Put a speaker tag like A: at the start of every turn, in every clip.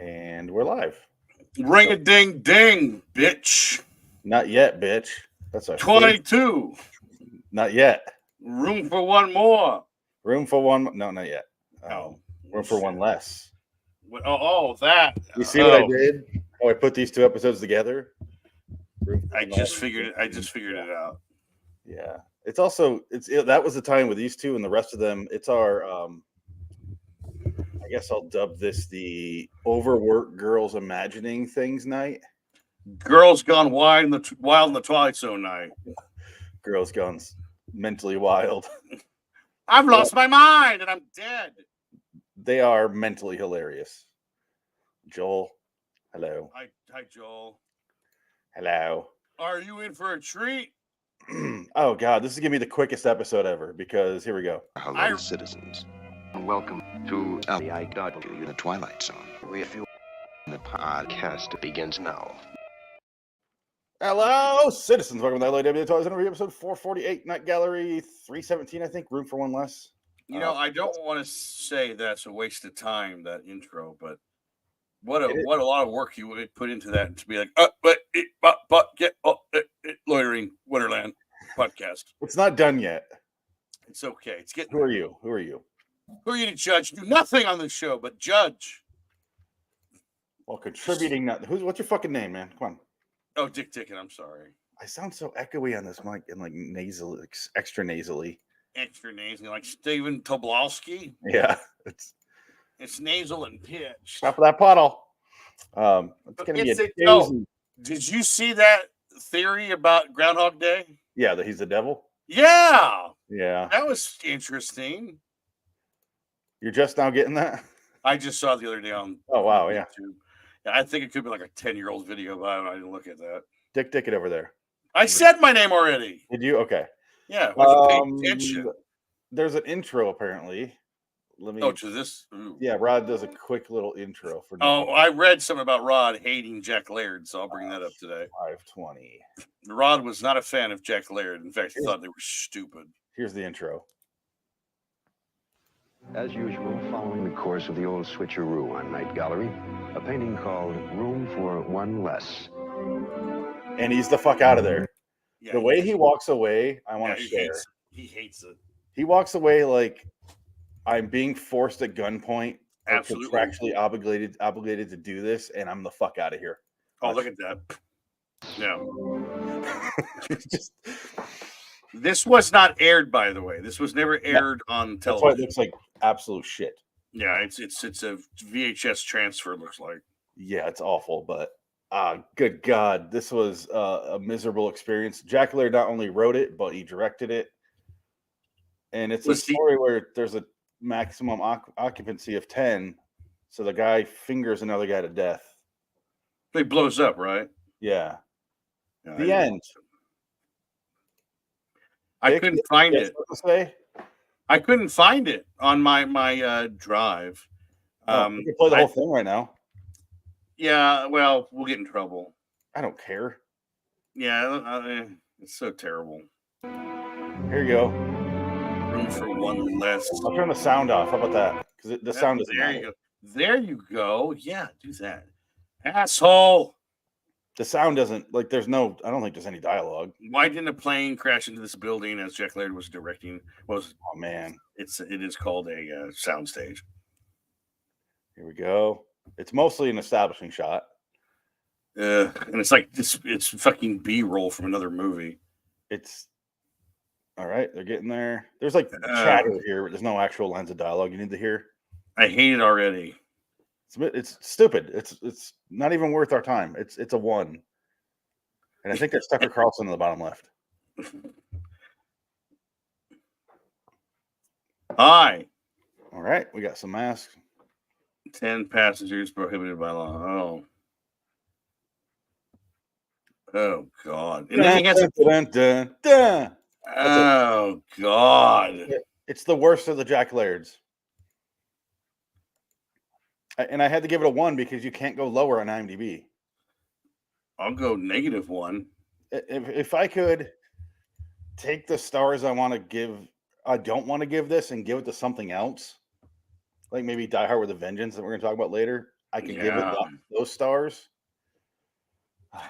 A: And we're live.
B: Ring a ding ding, bitch.
A: Not yet, bitch. That's our
B: 22.
A: Not yet.
B: Room for one more.
A: Room for one. No, not yet.
B: Oh,
A: room for one less.
B: That.
A: You see what I did? Oh, I put these two episodes together.
B: I just figured it out.
A: Yeah. It's also that was the time with these two and the rest of them. It's our I guess I'll dub this the overworked girls imagining things night.
B: Girls gone wild in the Twilight Zone night.
A: Girls gone mentally wild.
B: I've lost my mind and I'm dead.
A: They are mentally hilarious. Joel, hello.
B: Hi, Joel.
A: Hello.
B: Are you in for a treat?
A: Oh God, this is gonna be the quickest episode ever because here we go.
C: Hello, citizens. Welcome to LIW, the Twilight Zone. The podcast begins now.
A: Hello, citizens. Welcome to LIW, the Twilight Zone, episode 448, Night Gallery 317. I think room for one less.
B: You know, I don't want to say that's a waste of time, that intro, but what a lot of work you would put into that to be like, loitering Wonderland podcast.
A: It's not done yet.
B: It's okay. It's getting.
A: Who are you? Who are you?
B: Who are you to judge? Do nothing on this show but judge.
A: Well, contributing. What's your fucking name, man? Come on.
B: Oh, Dick Ticket. I'm sorry.
A: I sound so echoey on this mic and like nasal, extra nasally.
B: Extra nasally, like Steven Tobolowsky.
A: Yeah,
B: it's nasal and pitch.
A: Stop that puddle. It's gonna be a
B: no. Did you see that theory about Groundhog Day?
A: Yeah, that he's the devil.
B: Yeah,
A: that
B: was interesting.
A: You're just now getting that?
B: I just saw it the other day on.
A: Oh wow,
B: YouTube.
A: Yeah,
B: I think it could be like a 10-year-old video, but I didn't look at that.
A: Dick Ticket over there.
B: I said my name already.
A: Did you? Okay.
B: Yeah. Why you pay attention?
A: There's an intro apparently.
B: To this. Ooh.
A: Yeah, Rod does a quick little intro for.
B: I read something about Rod hating Jack Laird, so I'll bring that up today.
A: 520.
B: Rod was not a fan of Jack Laird. In fact, he thought they were stupid.
A: Here's the intro.
C: As usual, following the course of the old switcheroo on Night Gallery, a painting called Room for One Less.
A: And he's the fuck out of there.
B: Yeah,
A: the way he walks away, I want to share.
B: He hates it.
A: He walks away like I'm being forced at gunpoint,
B: absolutely
A: contractually obligated to do this, and I'm the fuck out of here.
B: Oh, look at that. No. This was not aired, by the way. This was never aired on television.
A: That's why it looks like absolute shit.
B: Yeah, it's a VHS transfer, it looks like.
A: Yeah, it's awful, but good God, this was a miserable experience. Jack Laird not only wrote it, but he directed it. And it's a story where there's a maximum occupancy of 10, so the guy fingers another guy to death.
B: He blows up, right?
A: Yeah. The end.
B: I couldn't find it. I couldn't find it on my drive.
A: You can play the whole thing right now.
B: Yeah, well, we'll get in trouble.
A: I don't care.
B: Yeah, it's so terrible.
A: Here you go.
B: Room for one less.
A: I'll turn the sound off. How about that? Because the sound is
B: there. You go. There you go. Yeah, do that, asshole.
A: The sound doesn't I don't think there's any dialogue.
B: Why didn't a plane crash into this building as Jack Laird was directing?
A: Oh man,
B: it is called a sound stage.
A: Here we go. It's mostly an establishing shot.
B: And it's like it's fucking B-roll from another movie.
A: It's all right. They're getting there. There's like chatter here, but there's no actual lines of dialogue you need to hear.
B: I hate it already.
A: It's stupid. It's not even worth our time. It's a 1. And I think there's Tucker Carlson in the bottom left.
B: Hi.
A: All right, we got some masks.
B: 10 passengers prohibited by law. Oh God. And then he has oh God.
A: It's the worst of the Jack Lairds. And I had to give it a 1 because you can't go lower on IMDb.
B: I'll go -1.
A: If I could take the stars I don't want to give this and give it to something else, like maybe Die Hard with a Vengeance that we're going to talk about later, I could give it those stars.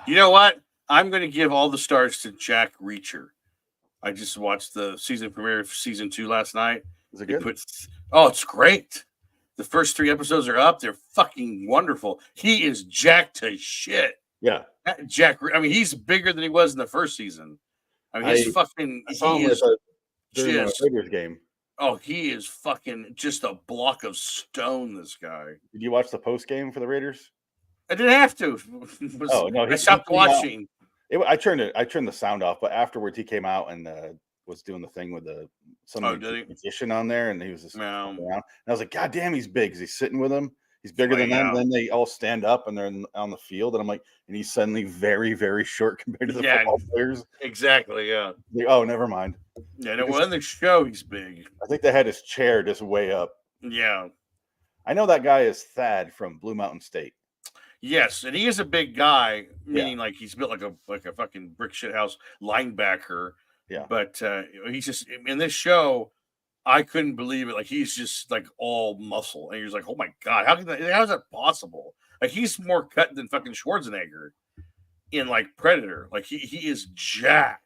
B: You know what? I'm going to give all the stars to Jack Reacher. I just watched the season premiere of season 2 last night.
A: Is it good?
B: It's great. The first 3 episodes are up. They're fucking wonderful. He is jacked to shit.
A: Yeah.
B: He's bigger than he was in the first season. I mean, he's fucking.
A: I saw him during the Raiders game.
B: Oh, he is fucking just a block of stone, this guy.
A: Did you watch the post game for the Raiders?
B: I didn't have to. I stopped watching.
A: I turned the sound off, but afterwards he came out and was doing the thing with some magician on there, and he was just around. And I was like, God damn, he's big. He's sitting with him. He's bigger than them. Then they all stand up and they're on the field, and I'm like, and he's suddenly very, very short compared to the football players.
B: Exactly. Yeah.
A: Like, oh, never mind.
B: Yeah. No, well, in the show, he's big.
A: I think they had his chair just way up.
B: Yeah.
A: I know that guy is Thad from Blue Mountain State.
B: Yes, and he is a big guy, meaning like he's built like a fucking brick shit house linebacker.
A: Yeah.
B: But he's just in this show, I couldn't believe it. Like he's just like all muscle, and you're like, oh my God, how is that possible? Like he's more cut than fucking Schwarzenegger in like Predator. Like he is jacked.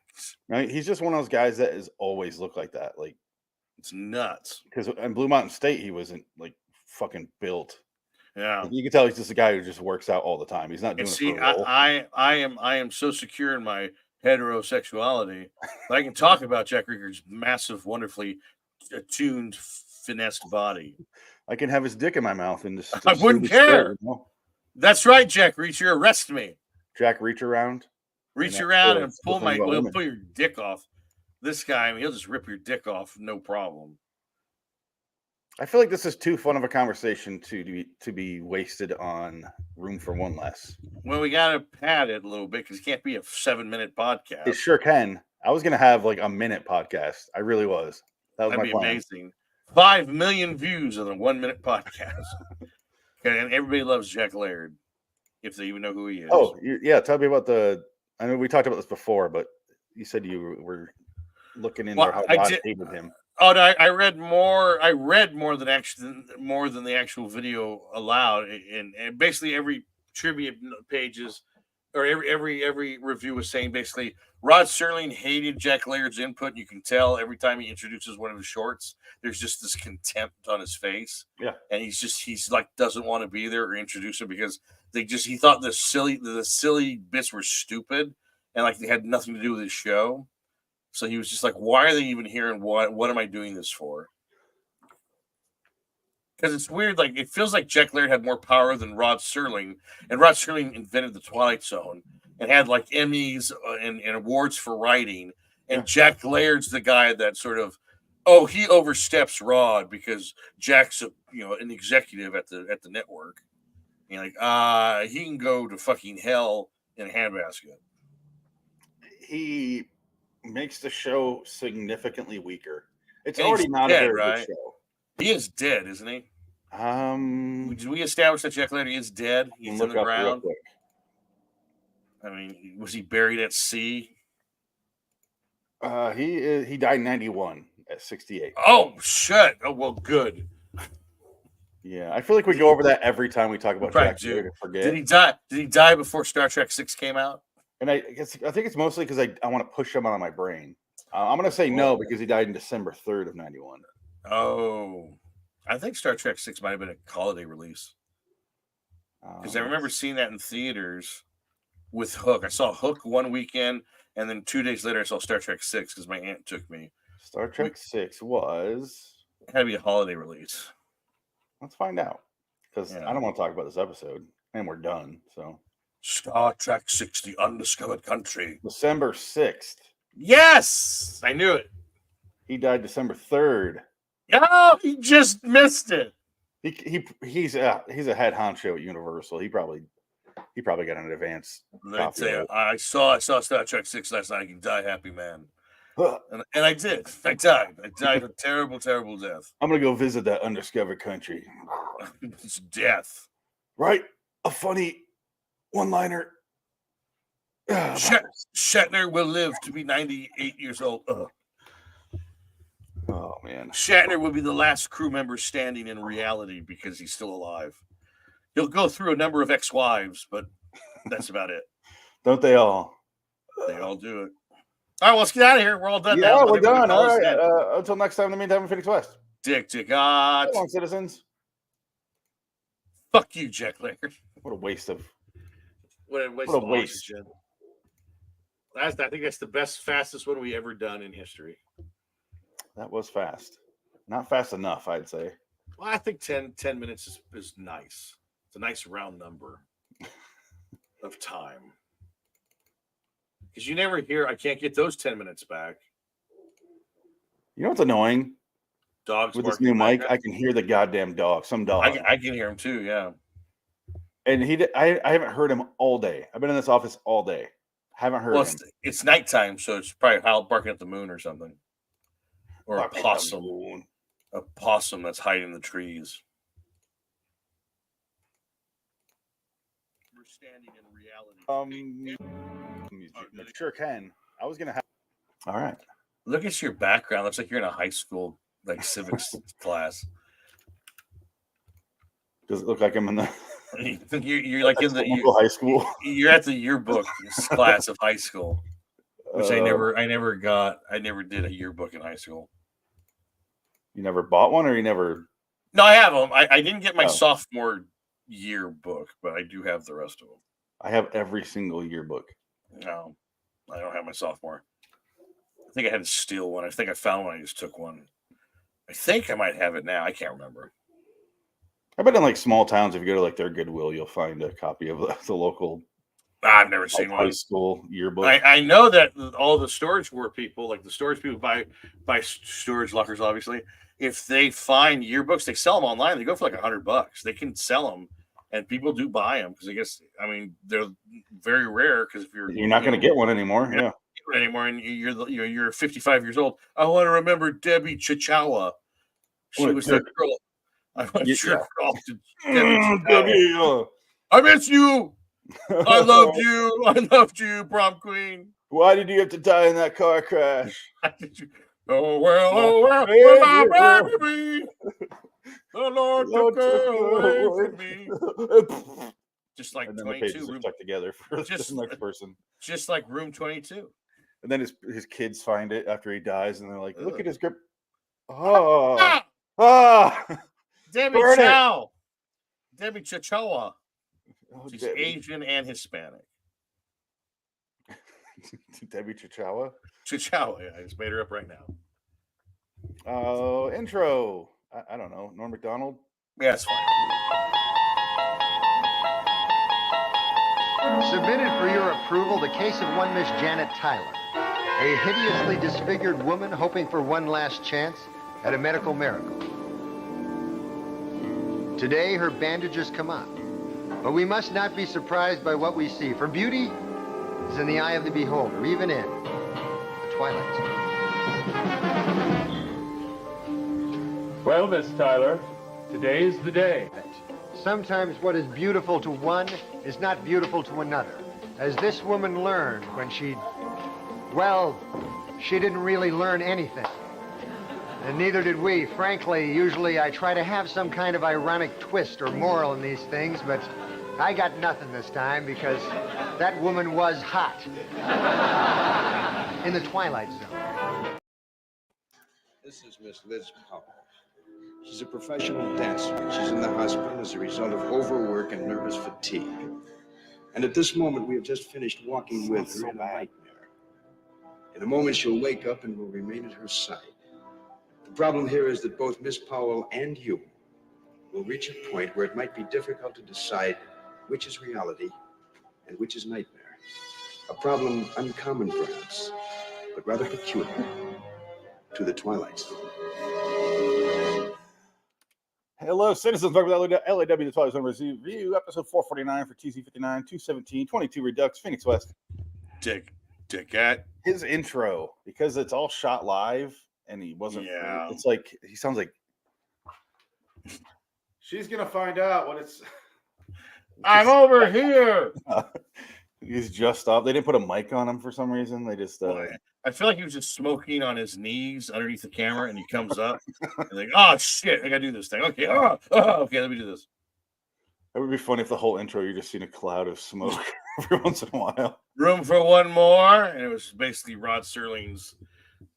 A: Right? He's just one of those guys that has always looked like that. Like
B: it's nuts.
A: Because in Blue Mountain State, he wasn't like fucking built.
B: Yeah,
A: like, you can tell he's just a guy who just works out all the time. He's not doing it for a role.
B: I am so secure in my heterosexuality that I can talk about Jack Reacher's massive, wonderfully attuned, finessed body.
A: I can have his dick in my mouth and just
B: I wouldn't care. Straight, you know? That's right, Jack Reacher. Arrest me.
A: Jack Reach around.
B: Reach around and pull your dick off. This guy, I mean, he'll just rip your dick off, no problem.
A: I feel like this is too fun of a conversation to be wasted on Room for One Less.
B: Well, we got to pad it a little bit because it can't be a 7-minute podcast.
A: It sure can. I was going to have like a minute podcast. I really was. That'd
B: be amazing. 5 million views on a 1-minute podcast. Okay, and everybody loves Jack Laird, if they even know who he is.
A: Oh, yeah. Tell me about I know we talked about this before, but you said you were looking into how Rod hated him.
B: Oh, no, I read more. I read more than the actual video allowed, and basically every trivia pages or every review was saying basically Rod Serling hated Jack Laird's input. You can tell every time he introduces one of his shorts, there's just this contempt on his face.
A: Yeah,
B: and he's like doesn't want to be there or introduce him because he thought the silly bits were stupid and like they had nothing to do with his show. So he was just like, why are they even here? And what am I doing this for? Because it's weird. Like, it feels like Jack Laird had more power than Rod Serling. And Rod Serling invented the Twilight Zone and had like Emmys and awards for writing. And Jack Laird's the guy that sort of, he oversteps Rod because Jack's an executive at the network. And like, he can go to fucking hell in a handbasket.
A: He makes the show significantly weaker. It's already not a very good show.
B: He is dead, isn't he? Did we establish that Jack Laird is dead? He's in the ground. I mean, was he buried at sea?
A: He died in 91 at 68.
B: Oh shit! Oh well, good.
A: Yeah, I feel like we go over that every time we talk about Jack Laird. Forget.
B: Did he die? Did he die before Star Trek 6 came out?
A: And I think it's mostly because I want to push him out of my brain. I'm going to say no because he died in December 3rd of 91.
B: Oh, I think Star Trek 6 might have been a holiday release. Because I remember seeing that in theaters with Hook. I saw Hook one weekend, and then 2 days later I saw Star Trek 6 because my aunt took me.
A: Star Trek 6 was...
B: It had to be a holiday release.
A: Let's find out. Because I don't want to talk about this episode. And we're done, so...
B: Star Trek 6, The Undiscovered Country.
A: December 6th.
B: Yes! I knew it.
A: He died December 3rd.
B: Oh, he just missed it.
A: He's a head honcho at Universal. He probably got an advance.
B: I saw Star Trek 6 last night. I can die happy, man. And I did. I died. I died a terrible, terrible death.
A: I'm going to go visit that undiscovered country.
B: It's death.
A: Right? A funny one-liner.
B: Shatner will live to be 98 years old.
A: Oh, man.
B: Shatner will be the last crew member standing in reality because he's still alive. He'll go through a number of ex-wives, but that's about it.
A: Don't they all?
B: They all do it. All right, let's get out of here. We're all done
A: Yeah,
B: now.
A: we're done. All right. Until next time, in the meantime, in Phoenix West.
B: Dick.
A: Come on, citizens.
B: Fuck you, Jack Laird.
A: What a waste of.
D: What a waste. Oxygen. I think that's the fastest one we ever done in history.
A: That was fast. Not fast enough, I'd say.
D: Well, I think 10 minutes is nice. It's a nice round number of time. Because you never hear, I can't get those 10 minutes back.
A: You know what's annoying?
D: Dogs
A: with this new mic. I can hear the goddamn dog. Some dog.
B: I can hear him too. Yeah.
A: And I haven't heard him all day. I've been in this office all day. Haven't heard him.
B: It's nighttime, so it's probably barking at the moon or something, or a possum. A possum that's hiding in the trees. We're standing in reality.
A: Sure can. I was gonna have. All right.
B: Look at your background. Looks like you're in a high school civics class.
A: Does it look like I'm in the?
B: You're like in the
A: high school.
B: You're at the yearbook class of high school, which I never got. I never did a yearbook in high school.
A: You never bought one, or you never?
B: No, I have them. I didn't get my sophomore yearbook, but I do have the rest of them.
A: I have every single yearbook.
B: No, I don't have my sophomore. I think I had to steal one. I think I found one. I just took one. I think I might have it now. I can't remember.
A: I bet in like small towns, if you go to like their Goodwill, you'll find a copy of the local.
B: I've never seen one.
A: High school yearbook.
B: I know that all the storage war people, like the storage people buy storage lockers, obviously. If they find yearbooks, they sell them online. They go for like $100. They can sell them, and people do buy them because they're very rare. Because if you're
A: not going to get one anymore, yeah.
B: Anymore, and you're 55 years old. I want to remember Debbie Chichawa. She was that girl. I went jerk off to Debbie. I miss you. I loved you. I loved you, prom queen.
A: Why did you have to die in that car crash?
B: Oh well, my baby. The Lord took her away from me. Just like 22.
A: Room stuck together for the next person.
B: Just like room 22.
A: And then his kids find it after he dies, and they're like, "Look at his grip." Oh,
B: Debbie Chow. Debbie Chichawa. She's Asian and Hispanic.
A: Debbie Chichawa?
B: Chichawa, yeah. I just made her up right now.
A: Oh, intro. I don't know. Norm Macdonald?
B: Yeah, it's fine.
E: Submitted for your approval the case of one Miss Janet Tyler, a hideously disfigured woman hoping for one last chance at a medical miracle. Today, her bandages come off. But we must not be surprised by what we see, for beauty is in the eye of the beholder, even in the twilight zone.
F: Well, Miss Tyler, today's the day.
E: Sometimes what is beautiful to one is not beautiful to another. As this woman learned when she didn't really learn anything. And neither did we. Frankly, usually I try to have some kind of ironic twist or moral in these things, but I got nothing this time because that woman was hot. In the twilight zone.
C: This is Miss Liz Powell. She's a professional dancer. She's in the hospital as a result of overwork and nervous fatigue. And at this moment, we have just finished walking with her in a nightmare. In a moment, she'll wake up and will remain at her side. The problem here is that both Miss Powell and you will reach a point where it might be difficult to decide which is reality and which is nightmare. A problem uncommon, perhaps, but rather peculiar to the Twilight Zone.
A: Hello, citizens. Welcome to LAW, the Twilight Zone Review, episode 449 for TZ85, 217, 22 Redux, Phoenix West.
B: Dick at
A: his intro, because it's all shot live and he wasn't.
B: Yeah.
A: It's like he sounds like she's gonna find out what it's.
B: I'm over here.
A: He's just up. They didn't put a mic on him for some reason. They just.
B: I feel like he was just smoking on his knees underneath the camera, and he comes up and like, oh shit, I gotta do this thing. Okay, okay, let me do this.
A: It would be funny if the whole intro you're just seeing a cloud of smoke every once in a while.
B: Room for one more, and it was basically Rod Serling's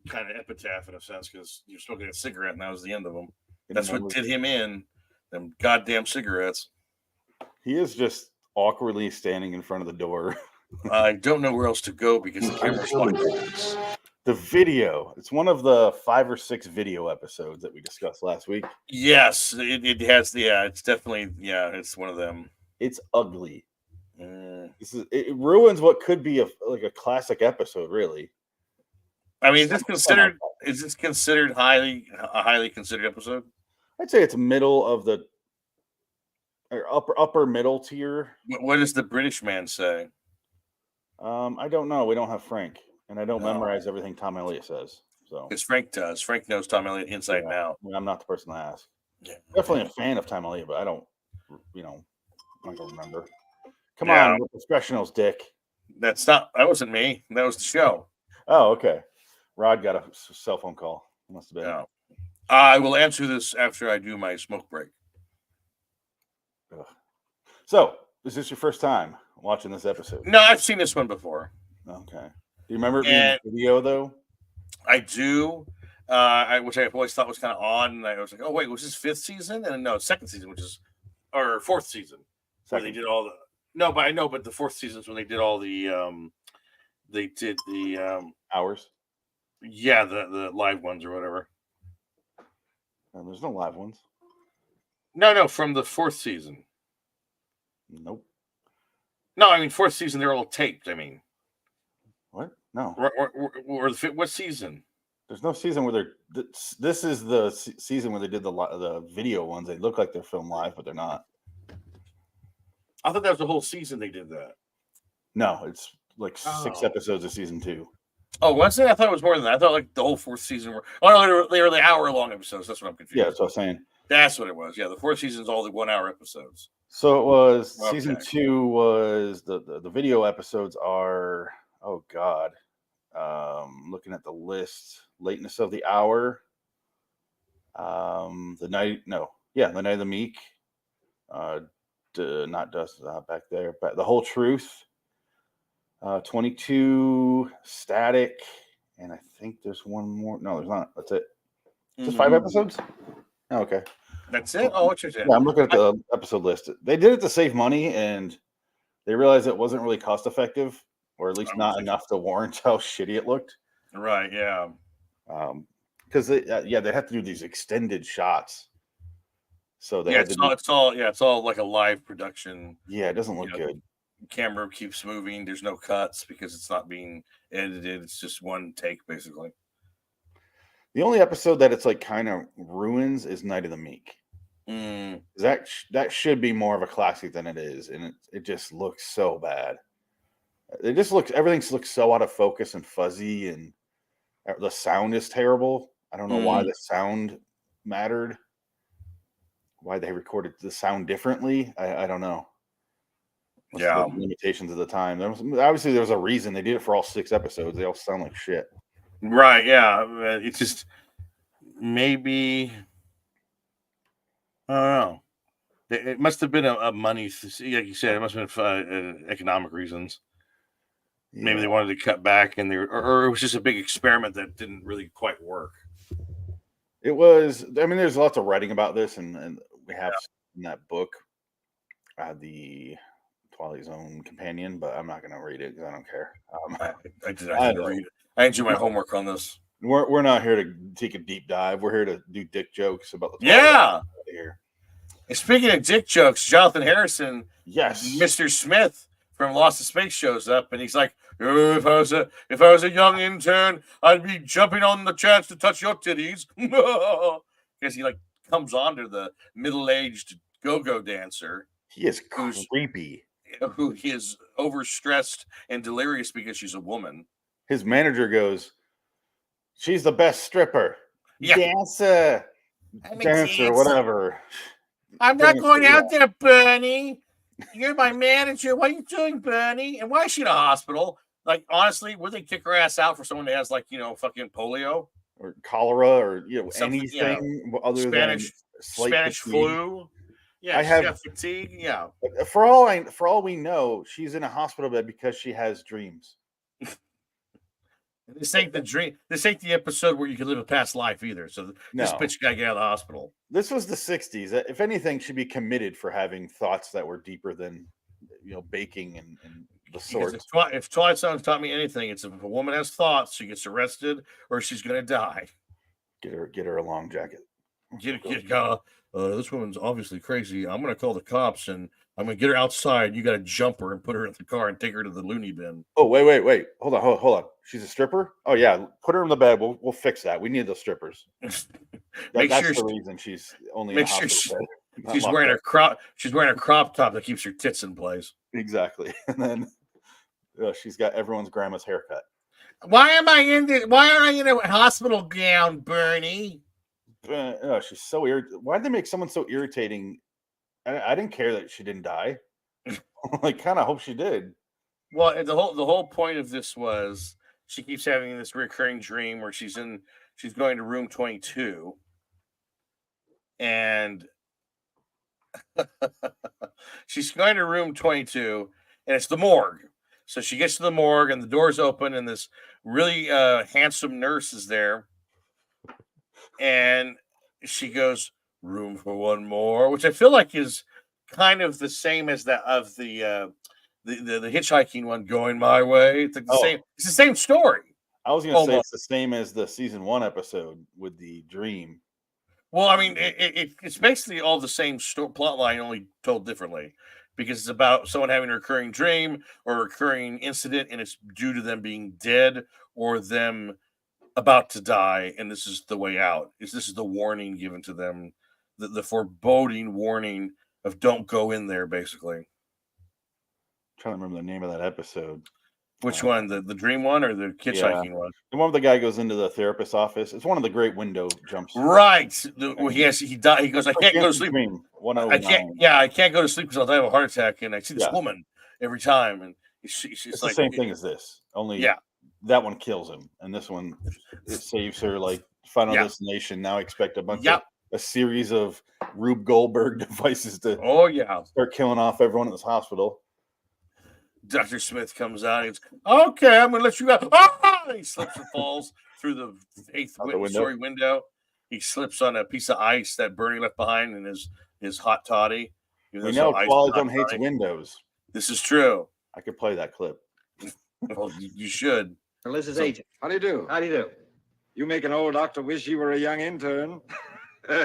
B: kind of epitaph in a sense because you're smoking a cigarette, and that was the end of him. That's what did him in. Them goddamn cigarettes.
A: He is just awkwardly standing in front of the door.
B: I don't know where else to go because the camera's watching.
A: The video. It's one of the 5 or 6 video episodes that we discussed last week.
B: Yes, it has. Yeah, it's definitely. Yeah, it's one of them.
A: It's ugly. It ruins what could be a classic episode, really.
B: I mean, is this considered a highly considered episode?
A: I'd say it's middle of the or upper middle tier.
B: What does the British man say?
A: I don't know. We don't have Frank, and I don't memorize everything Tom Elliott says. So
B: because Frank does. Frank knows Tom Elliott inside and out.
A: I'm not the person to ask.
B: Yeah.
A: Definitely a fan of Tom Elliott, but I don't. I'm not gonna remember. Come on, we're professionals, Dick.
B: That wasn't me. That was the show.
A: Oh, okay. Rod got a cell phone call. Must have been.
B: Yeah. I will answer this after I do my smoke break.
A: Ugh. So, is this your first time watching this episode?
B: No, I've seen this one before.
A: Okay. Do you remember it being a video, though? I
B: do. Which I always thought was kind of odd. And I was like, oh, wait, was this 5th season? And no, 2nd season, or 4th season. Where they did all the... No, but I know, but the 4th season is when they did all the... they did the...
A: hours?
B: Yeah, the live ones or whatever.
A: There's no live ones.
B: No, from the 4th season.
A: Nope.
B: No, I mean 4th season. They're all taped. I mean,
A: what? No.
B: Or what season?
A: There's no season where they're. This is the season where they did the video ones. They look like they're filmed live, but they're not.
B: I thought that was the whole season. They did that.
A: No, it's like 6 episodes of season 2.
B: Oh, Wednesday? I thought it was more than that. I thought like the whole 4th season were. Oh no, they were the hour-long episodes. That's what I'm confused.
A: Yeah, that's what I'm saying.
B: That's what it was. Yeah, the 4th season's all the 1-hour episodes.
A: So it was season 2 was the video episodes are God. Looking at the list, Lateness of the Hour, the Night of the Meek, not Dust back there, but The Whole Truth, 22 Static, and I think there's one more. No, there's not. That's it. Just 5 episodes. Oh, okay.
B: That's it. Oh, what you're saying?
A: Yeah, I'm looking at the episode list. They did it to save money, and they realized it wasn't really cost effective, or at least not enough to warrant how shitty it looked.
B: Right. Yeah.
A: Because they have to do these extended shots. So they
B: it's all like a live production.
A: Yeah, it doesn't look good.
B: Camera keeps moving. There's no cuts because it's not being edited. It's just one take, basically.
A: The only episode that it's like kind of ruins is Night of the Meek. That should be more of a classic than it is, and it just looks so bad. Everything looks so out of focus and fuzzy, and the sound is terrible. I don't know why the sound mattered. Why they recorded the sound differently, I don't know.
B: Yeah,
A: limitations of the time. There was a reason they did it for all 6 episodes. They all sound like shit.
B: Right? Yeah, it's just maybe I don't know. It must have been a money, like you said. It must have been economic reasons. Yeah. Maybe they wanted to cut back, and or it was just a big experiment that didn't really quite work.
A: It was. I mean, there's lots of writing about this, and we have in that book, the Twilight Zone companion, but I'm not going to read it because I don't care.
B: I did read it. I didn't do my homework on this.
A: We're not here to take a deep dive. We're here to do dick jokes about the
B: here. And speaking of dick jokes, Jonathan Harrison, Mr. Smith from Lost in Space shows up, and he's like, if I was a young intern, I'd be jumping on the chance to touch your titties. Because he like comes onto the middle-aged go-go dancer.
A: He is creepy.
B: Who is overstressed and delirious because she's a woman.
A: His manager goes, she's the best stripper.
B: Yeah.
A: Dancer, whatever.
B: I'm not going out there, Bernie. You're my manager. What are you doing, Bernie? And why is she in a hospital? Like, honestly, would they kick her ass out for someone that has, like, fucking polio?
A: Or cholera or, anything other
B: Spanish
A: than
B: flu? Yeah, she's got fatigue. Yeah.
A: For all we know, she's in a hospital bed because she has dreams.
B: This ain't the dream. This ain't the episode where you can live a past life either. So this bitch gotta get out of the hospital.
A: This was the 60s. If anything, she'd be committed for having thoughts that were deeper than baking and the sort.
B: If Twilight Zone taught me anything, it's if a woman has thoughts, she gets arrested or she's gonna die.
A: Get her a long jacket.
B: This woman's obviously crazy. I'm gonna call the cops and I'm gonna get her outside. You gotta jump her and put her in the car and take her to the loony bin.
A: Oh, wait. Hold on. She's a stripper? Oh yeah, put her in the bed. We'll fix that. We need those strippers. That's the reason she's only in a hospital bed.
B: She's wearing a crop top that keeps her tits in place.
A: Exactly. And then she's got everyone's grandma's haircut.
B: Why am I in a hospital gown, Bernie?
A: She's so irritating. Why'd they make someone so irritating? I didn't care that she didn't die. I kind of hope she did.
B: Well, the whole point of this was she keeps having this recurring dream where she's going to room 22, and she's going to room 22, and it's the morgue. So she gets to the morgue, and the door's open, and this really handsome nurse is there, and she goes, "Room for one more," which I feel like is kind of the same as that of the hitchhiking one, "Going My Way." It's like the same. It's the same story.
A: I was going to say it's the same as the season 1 episode with the dream.
B: Well, I mean, it's basically all the same plot line, only told differently, because it's about someone having a recurring dream or a recurring incident, and it's due to them being dead or them about to die, and this is the way out. This is the warning given to them, the foreboding warning of don't go in there, basically.
A: I'm trying to remember the name of that episode.
B: Which one? The dream one or the hitchhiking one?
A: The one where the guy goes into the therapist's office. It's one of the great window jumps.
B: Right. He died. He goes, I can't go to sleep. I can't go to sleep because I'll die of a heart attack. And I see this woman every time. And she's
A: it's
B: like
A: the same thing as this. Only that one kills him. And this one, it saves her. Like Final Destination. Now expect a series of Rube Goldberg devices to start killing off everyone in this hospital.
B: Dr. Smith comes out. He goes, "Okay, I'm going to let you out." Ah! He slips and falls through the 8th-story window. He slips on a piece of ice that Bernie left behind in his hot toddy.
A: We know Twilight Zone hates windows.
B: This is true.
A: I could play that clip.
B: Well, you should.
C: Melissa's agent. How do you do?
G: How do you do?
C: You make an old doctor wish he were a young intern.
A: Look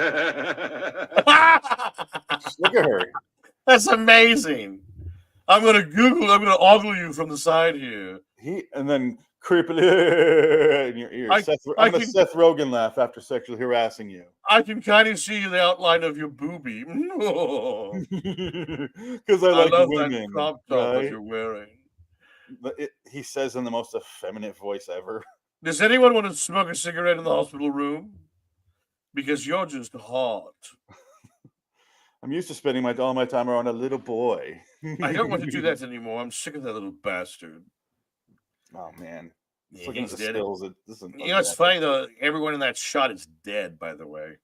A: at her.
B: That's amazing. I'm going to ogle you from the side here.
A: And then creepily in your ear. I'm a Seth Rogen laugh after sexually harassing you.
B: I can kind of see the outline of your boobie.
A: Because I love
B: women, that crop top that you're wearing.
A: He says in the most effeminate voice ever.
B: Does anyone want to smoke a cigarette in the hospital room? Because you're just hot.
A: I'm used to spending all my time around a little boy.
B: I don't want to do that anymore. I'm sick of that little bastard.
A: Oh, man.
B: Yeah, he's dead.
A: It's
B: funny, though. Kind of that shot is dead, by the way.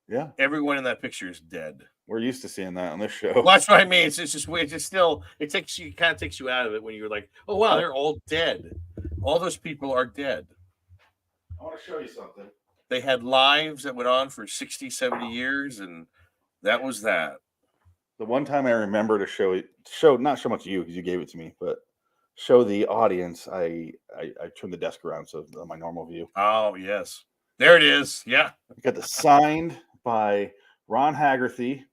A: Yeah.
B: Everyone in that picture is dead.
A: We're used to seeing that on this show.
B: Well, that's what I mean. It's just weird. It kind of takes you out of it when you're like, oh, wow, they're all dead. All those people are dead.
A: I want to show you something.
B: They had lives that went on for 60, 70 years, and that was that.
A: The one time I remember to show not so much you because you gave it to me, but show the audience, I turned the desk around so my normal view.
B: Oh, yes. There it is. Yeah.
A: I got this signed by Ron Haggerty.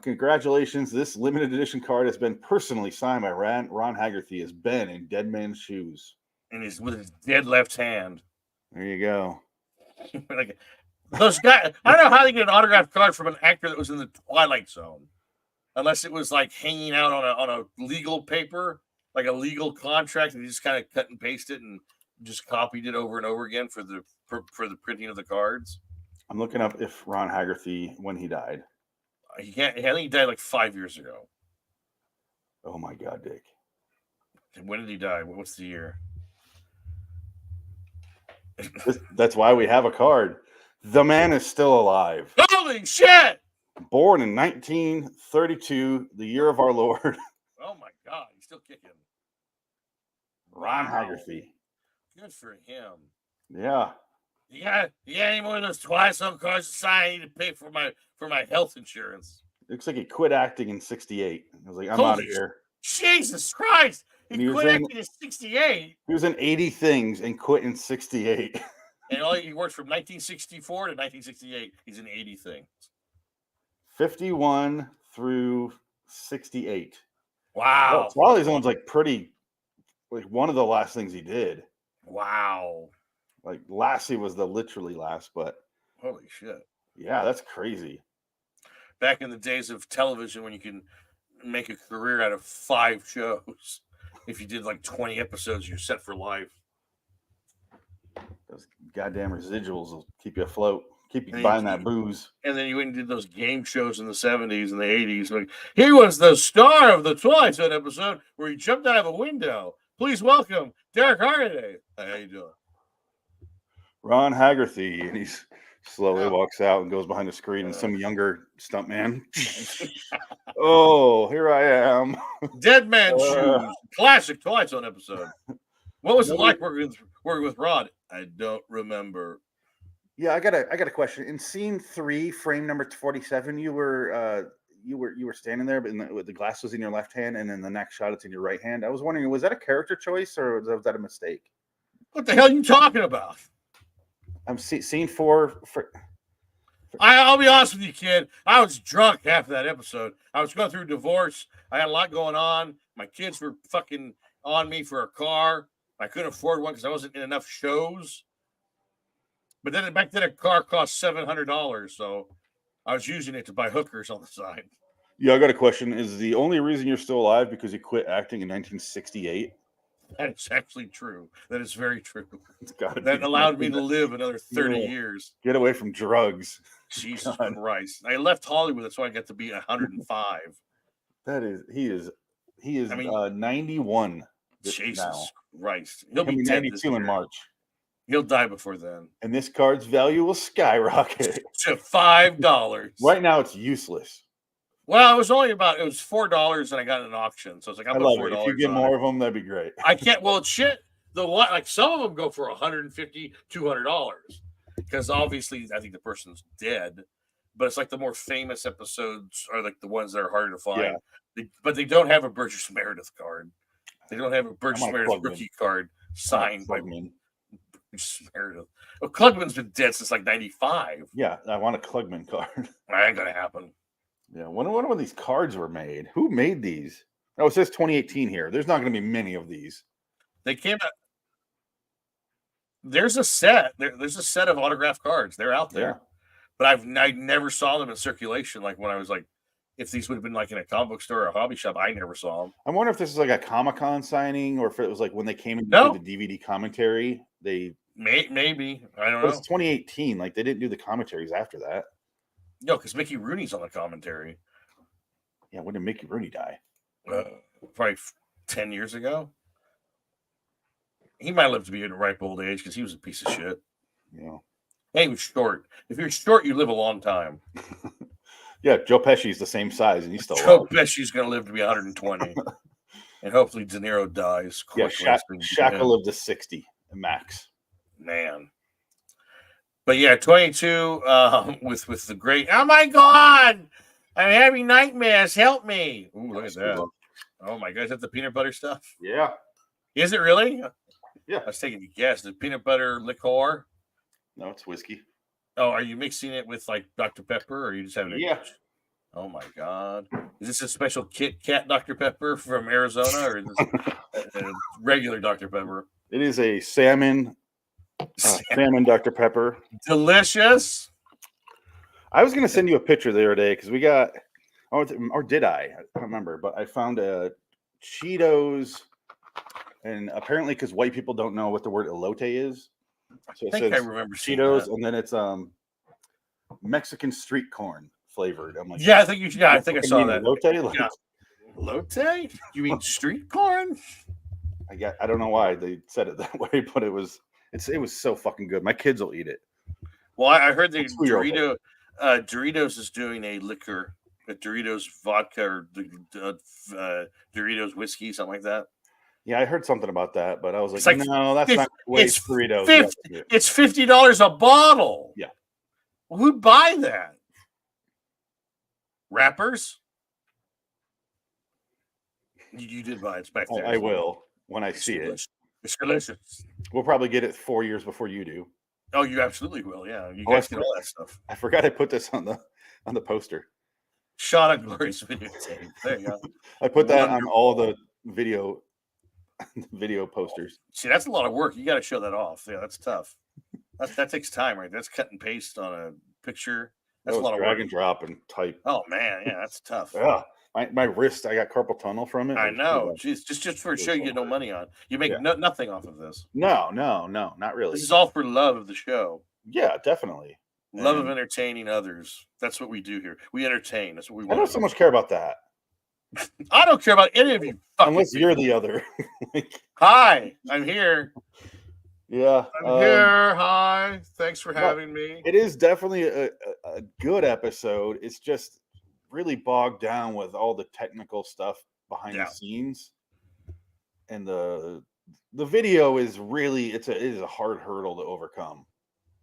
A: Congratulations. This limited edition card has been personally signed by Ron Haggerty as Ben in Dead Man's Shoes.
B: And he's with his dead left hand.
A: There you go.
B: Like, those guys, I don't know how they get an autographed card from an actor that was in the Twilight Zone, unless it was like hanging out on a legal paper, like a legal contract, and he just kind of cut and pasted and just copied it over and over again for the printing of the cards.
A: I'm looking up if Ron Haggerty, when he died.
B: I think he died like 5 years ago.
A: Oh my God, Dick!
B: And when did he die? What's the year?
A: That's why we have a card. The man is still alive.
B: Holy shit!
A: Born in 1932, the year of our Lord.
B: Oh my God, he's still kicking.
A: Ron
B: Wow.
A: Haggerty.
B: Good for him.
A: Yeah.
B: You got any more of those Twilight Zone cards to sign? I need to pay for my health insurance.
A: Looks like he quit acting in 68. I was like, I'm
B: Holy
A: out of here.
B: Jesus Christ.
A: And
B: He quit acting in 68.
A: He was in 80 things and quit in 68.
B: And he worked from 1964 to 1968. He's in 80 things.
A: 51 through 68.
B: Wow.
A: Twilight Zone's like pretty, like one of the last things he did.
B: Wow.
A: Like Lassie was the literally last, but
B: holy shit.
A: Yeah, that's crazy.
B: Back in the days of television when you can make a career out of 5 shows. If you did like 20 episodes, you're set for life.
A: Those goddamn residuals will keep you afloat, keep you buying that booze.
B: And then you went and did those game shows in the 70s and the 80s. Like, he was the star of the Twilight Zone episode where he jumped out of a window. Please welcome Derek Hardy. How you doing?
A: Ron Haggerty, and he slowly walks out and goes behind the screen, and some younger stuntman. Oh, here I am.
B: Dead Man Shoes, classic Twilight Zone episode. What was it like working with Rod? I don't remember.
A: Yeah, I got a question. In scene 3, frame number 47, you were standing there, but with the glass was in your left hand, and then the next shot it's in your right hand. I was wondering, was that a character choice or was that a mistake?
B: What the hell are you talking about?
A: I'm scene 4.
B: I'll be honest with you, kid. I was drunk after that episode. I was going through a divorce. I had a lot going on. My kids were fucking on me for a car. I couldn't afford one because I wasn't in enough shows. But then back then, a car cost $700, so I was using it to buy hookers on the side.
A: Yeah, I got a question. Is the only reason you're still alive because you quit acting in 1968?
B: That is actually true. That is very true.
A: That
B: allowed me to live another 30 years.
A: Get away from drugs.
B: Jesus Christ. I left Hollywood. That's why I got to be 105.
A: He is 91.
B: Jesus Christ. He'll
A: be 92 in March.
B: He'll die before then.
A: And this card's value will skyrocket
B: to $5.
A: Right now, it's useless.
B: Well, it was $4 and I got an auction. So it's like,
A: I love it. If you get more of them, that'd be great.
B: I can't. Well, it's shit. Like some of them go for $150, $200 because obviously I think the person's dead. But it's like the more famous episodes are like the ones that are harder to find. Yeah. But they don't have a Burgess Meredith card. They don't have a Burgess Meredith rookie card signed by Burgess Meredith. Well, Klugman's been dead since like 95.
A: Yeah, I want a Klugman card.
B: That ain't gonna happen.
A: Yeah, wonder when these cards were made. Who made these? Oh, it says 2018 here. There's not going to be many of these.
B: They came out. There's a set. There's a set of autographed cards. They're out there, but I never saw them in circulation. Like when I was like, if these would have been like in a comic book store or a hobby shop, I never saw them.
A: I wonder if this is like a Comic-Con signing or if it was like when they came and did the DVD commentary. They
B: maybe I don't know.
A: It's 2018. Like they didn't do the commentaries after that.
B: No, because Mickey Rooney's on the commentary.
A: Yeah, when did Mickey Rooney die?
B: Probably 10 years ago. He might live to be in a ripe old age because he was a piece of shit.
A: Yeah.
B: Hey, he was short. If you're short, you live a long time.
A: Yeah, Joe Pesci's the same size and he's still
B: Joe Pesci's going to live to be 120. And hopefully De Niro dies quickly.
A: Yeah, Shaq will live to 60 max.
B: Man. But yeah, 22 with the great. Oh my God, I'm having nightmares. Help me! Ooh, look at that. Oh my God, is that the peanut butter stuff?
A: Yeah.
B: Is it really?
A: Yeah.
B: I was taking a guess. The peanut butter liqueur.
A: No, it's whiskey.
B: Oh, are you mixing it with like Dr. Pepper, or are you just having it?
A: Yeah.
B: Oh my God, is this a special Kit Kat Dr. Pepper from Arizona, or is this a regular Dr. Pepper?
A: It is a salmon Dr. Pepper.
B: Delicious.
A: I was going to send you a picture the other day because we got, or did I? I don't remember, but I found a Cheetos, and apparently because white people don't know what the word elote is. So
B: I think I remember
A: Cheetos, and then it's Mexican street corn flavored. I'm like,
B: yeah, I think I saw that.
A: Elote? Like,
B: elote? You mean street corn?
A: I don't know why they said it that way, but it was so fucking good. My kids will eat it.
B: Well, I heard the Dorito. Doritos is doing a liquor, a Doritos vodka or Doritos whiskey, something like that.
A: Yeah, I heard something about that, but I was like,
B: It's like
A: no, that's not waste Doritos.
B: It's $50 a bottle.
A: Yeah.
B: Who'd buy that? Rappers? You did buy it. It's back there.
A: I will when I see it.
B: It's delicious.
A: We'll probably get it 4 years before you do.
B: Oh, you absolutely will. Yeah, you guys get all that stuff.
A: I forgot I put this on the poster.
B: Shot of Glorious videotape. There you go.
A: I put that on all the video posters.
B: See, that's a lot of work. You got to show that off. Yeah, that's tough. That takes time, right? That's cut and paste on a picture. That's a lot of work.
A: Drag and drop and type.
B: Oh man, yeah, that's tough.
A: Yeah, my wrist. I got carpal tunnel from it.
B: I know. Jeez, just for a show you get no money on. You make nothing off of this.
A: No, not really.
B: This is all for love of the show.
A: Yeah, definitely.
B: Love of entertaining others. That's what we do here. We entertain. That's what we want.
A: I don't so much care about that.
B: I don't care about any of you.
A: Unless you're the other.
B: Hi, I'm here.
A: Yeah.
B: I'm here. Hi. Thanks for having me.
A: It is definitely a good episode. It's just really bogged down with all the technical stuff behind the scenes. And the video is really it is a hard hurdle to overcome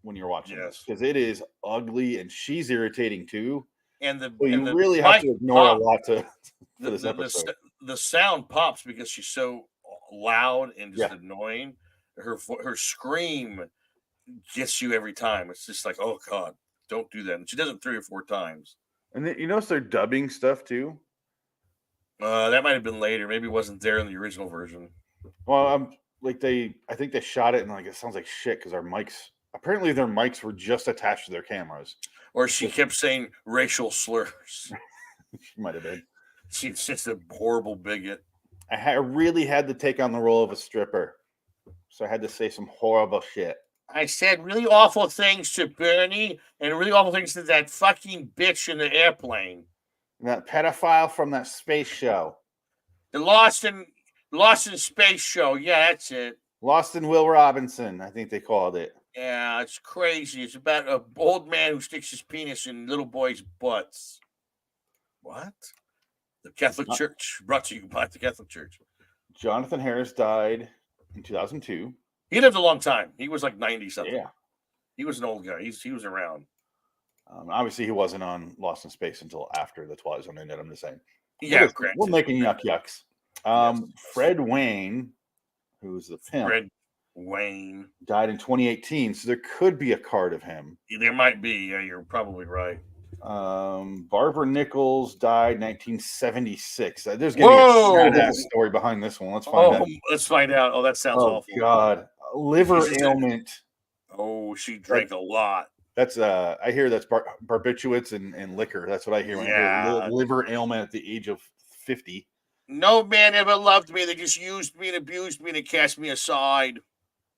A: when you're watching this, because it is ugly and she's irritating too.
B: And
A: you really have to ignore a lot for this episode.
B: The sound pops because she's so loud and just annoying. Her scream gets you every time. It's just like, oh God, don't do that. And she does it 3 or 4 times.
A: And then, you notice they're dubbing stuff too.
B: That might have been later. Maybe it wasn't there in the original version.
A: Well, I think they shot it and it sounds like shit because apparently their mics were just attached to their cameras.
B: Or she kept saying racial slurs.
A: She might have been.
B: She's just a horrible bigot.
A: I really had to take on the role of a stripper. So I had to say some horrible shit.
B: I said really awful things to Bernie and really awful things to that fucking bitch in the airplane.
A: That pedophile from that space show.
B: The Lost in Space show. Yeah, that's it.
A: Lost in Will Robinson, I think they called it.
B: Yeah, it's crazy. It's about an old man who sticks his penis in little boys' butts. What? The Catholic Church. Brought to you by the Catholic Church.
A: Jonathan Harris died in 2002.
B: He lived a long time. He was like 90 something.
A: Yeah.
B: He was an old guy. He was around.
A: Obviously, he wasn't on Lost in Space until after the Twilight Zone ended. I'm just saying.
B: Yeah,
A: we're making yucks. Fred Wayne, who's the pimp,
B: Fred Wayne
A: died in 2018. So there could be a card of him.
B: There might be. Yeah, you're probably right.
A: Barbara Nichols died 1976. There's going to be a sad story behind this one. Let's find out.
B: Let's find out. Oh, that sounds awful.
A: God, liver ailment.
B: Oh, she drank a lot.
A: That's I hear that's barbiturates and liquor. That's what I hear. When I hear liver ailment at the age of 50.
B: No man ever loved me. They just used me and abused me and cast me aside.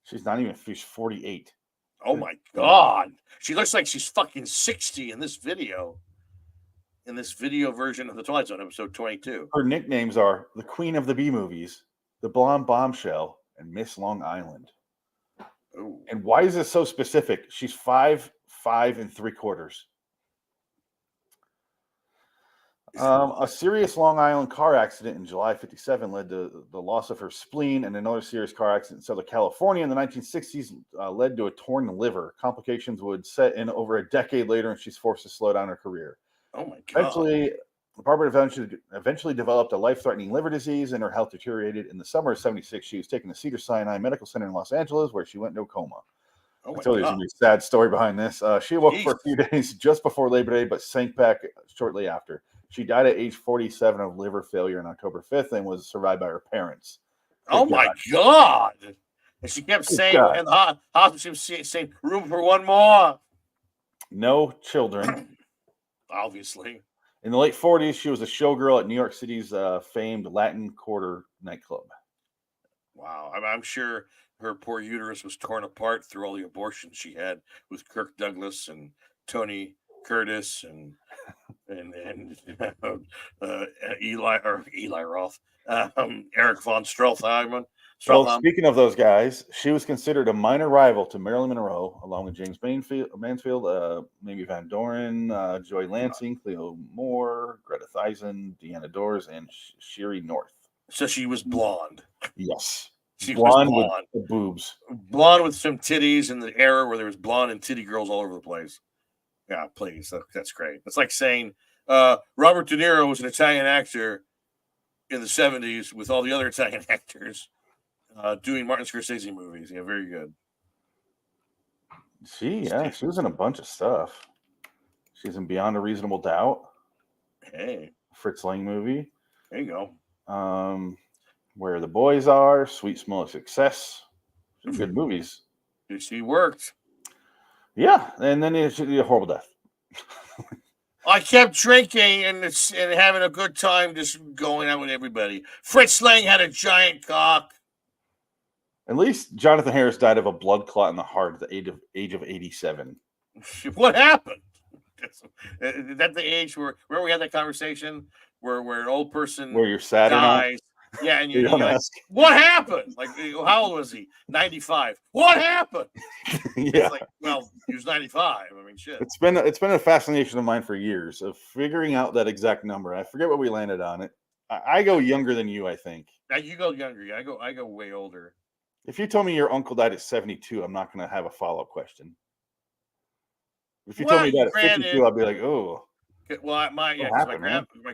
A: She's not even. She's 48.
B: Oh my God. She looks like she's fucking 60 in this video. In this video version of the Twilight Zone, episode 22.
A: Her nicknames are the Queen of the B movies, the Blonde Bombshell, and Miss Long Island.
B: Ooh.
A: And why is this so specific? She's 5'5"3/4. A serious Long Island car accident in July '57 led to the loss of her spleen, and another serious car accident in Southern California in the 1960s led to a torn liver. Complications would set in over a decade later, and she's forced to slow down her career.
B: Oh my God.
A: Eventually, Barbara eventually developed a life-threatening liver disease, and her health deteriorated. In the summer of '76, she was taken to Cedars-Sinai Medical Center in Los Angeles, where she went into a coma.
B: Oh
A: I told you there's a sad story behind this. She awoke for a few days just before Labor Day, but sank back shortly after. She died at age 47 of liver failure on October 5th and was survived by her parents.
B: Oh my God. And she kept saying in the hospital, she was saying, room for one more.
A: No children.
B: Obviously.
A: In the late 40s, she was a showgirl at New York City's famed Latin Quarter nightclub.
B: Wow. I'm sure her poor uterus was torn apart through all the abortions she had with Kirk Douglas and Tony Curtis and Eli Roth, Eric von Stroheim.
A: Well, speaking of those guys, she was considered a minor rival to Marilyn Monroe, along with James Mansfield, Mamie Van Doren, Joy Lansing, Cleo Moore, Greta Thison, Deanna Dors, and Sherry North.
B: So she was blonde.
A: Yes.
B: She
A: blonde
B: was blonde.
A: with boobs.
B: Blonde with some titties in the era where there was blonde and titty girls all over the place. Yeah, please. That's great. It's like saying Robert De Niro was an Italian actor in the 70s with all the other Italian actors doing Martin Scorsese movies. Yeah, very good.
A: She was in a bunch of stuff. She's in Beyond a Reasonable Doubt.
B: Hey.
A: Fritz Lang movie.
B: There you
A: go. Where the Boys Are, Sweet Smell of Success. Some good movies.
B: She worked.
A: Yeah, and then it's a horrible death.
B: I kept drinking and having a good time, just going out with everybody. Fritz Lang had a giant cock.
A: At least Jonathan Harris died of a blood clot in the heart at the age of 87.
B: What happened? Is that the age where we had that conversation where an old person
A: where you're sad
B: dies?
A: Or not?
B: Yeah, and you're like, what happened? Like, how old was he? 95. What happened?
A: Yeah.
B: It's like, well, he was 95. I mean, shit.
A: It's been a fascination of mine for years of figuring out that exact number. I forget what we landed on it. I go younger than you, I think.
B: You go younger. I go way older.
A: If you told me your uncle died at 72, I'm not going to have a follow-up question. If you told me that at 52, I'd be like, oh.
B: Well, my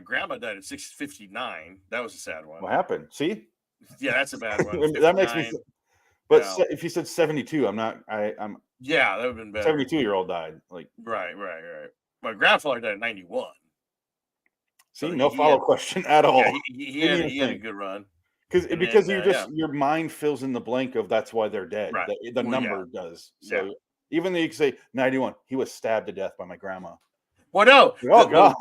B: grandma died at 659. That was a sad one.
A: What happened? See?
B: Yeah, that's a bad one.
A: That makes me. But if you said 72, I'm.
B: Yeah, that would have been better.
A: 72-year-old died. Like
B: right. My grandfather died at 91.
A: See, so no follow question at all.
B: Yeah, he had a good run.
A: Because your mind fills in the blank of that's why they're dead.
B: Right.
A: The number does. So even though you could say 91, he was stabbed to death by my grandma.
B: Well, no.
A: Oh, God.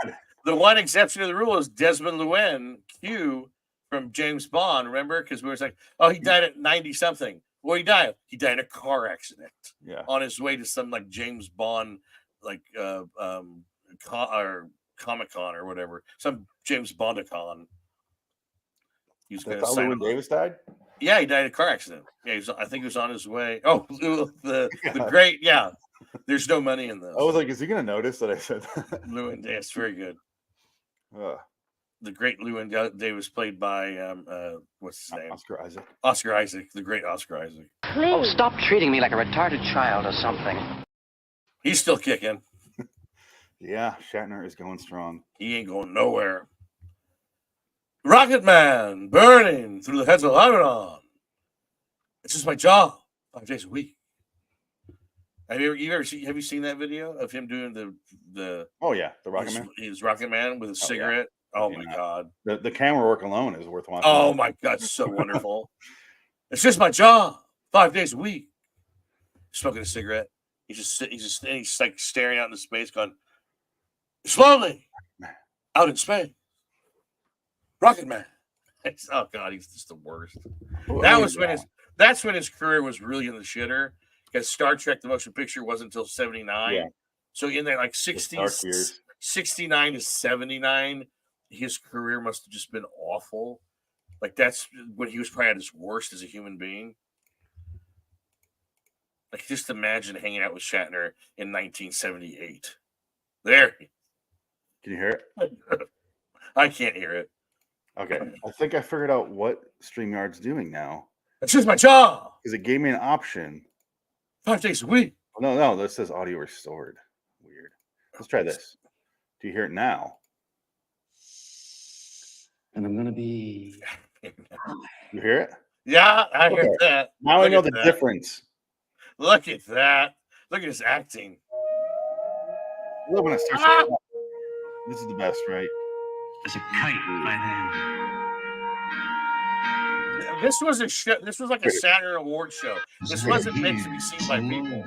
B: The one exception to the rule is Desmond Llewellyn, Q, from James Bond, remember? Because we were like, oh, he died at 90-something. Well, he died in a car accident.
A: Yeah.
B: On his way to some, like, James Bond, like, Comic-Con or whatever. Some James Bond-a-con.
A: That's how Llewyn Davis died?
B: Yeah, he died in a car accident. Yeah, I think he was on his way. Oh, the great, yeah. There's no money in this.
A: I was like, is he going to notice that I said that?
B: Llewyn Davis, very good. The great Llewyn Davis, played by what's his name? Oscar Isaac, the great Oscar Isaac.
G: Oh, stop treating me like a retarded child or something.
B: He's still kicking.
A: Yeah, Shatner is going strong.
B: He ain't going nowhere. Rocket Man, burning through the heads of Iron. It's just my job, 5 days a week. Have you seen that video of him doing the
A: oh yeah, the Rocket Man?
B: He's Rocket Man with a cigarette. Yeah. Oh my God.
A: The camera work alone is worth watching.
B: Oh my God, so wonderful. It's just my job, 5 days a week. Smoking a cigarette. He's like staring out into space, going, slowly out in space. Rocket Man. Oh God, he's just the worst. That's when his career was really in the shitter. Because Star Trek: The Motion Picture wasn't until 79.
A: Yeah.
B: So in there, like 69 to 79, his career must have just been awful. Like that's when he was probably at his worst as a human being. Like just imagine hanging out with Shatner in 1978. There.
A: Can you hear it?
B: I can't hear it.
A: Okay. I think I figured out what StreamYard's doing now.
B: That's just my job.
A: Because it gave me an option.
B: 5 days a week.
A: No, this says audio restored. Weird. Let's try this. Do you hear it now?
G: And I'm gonna be.
A: You hear it?
B: Yeah, I hear that.
A: Now I know the difference.
B: Look at that. Look at his acting.
A: I love when it starts. This is the best, right?
G: There's a kite by then.
B: This was a show. This was like a Saturn award show. This wasn't meant to be seen by people.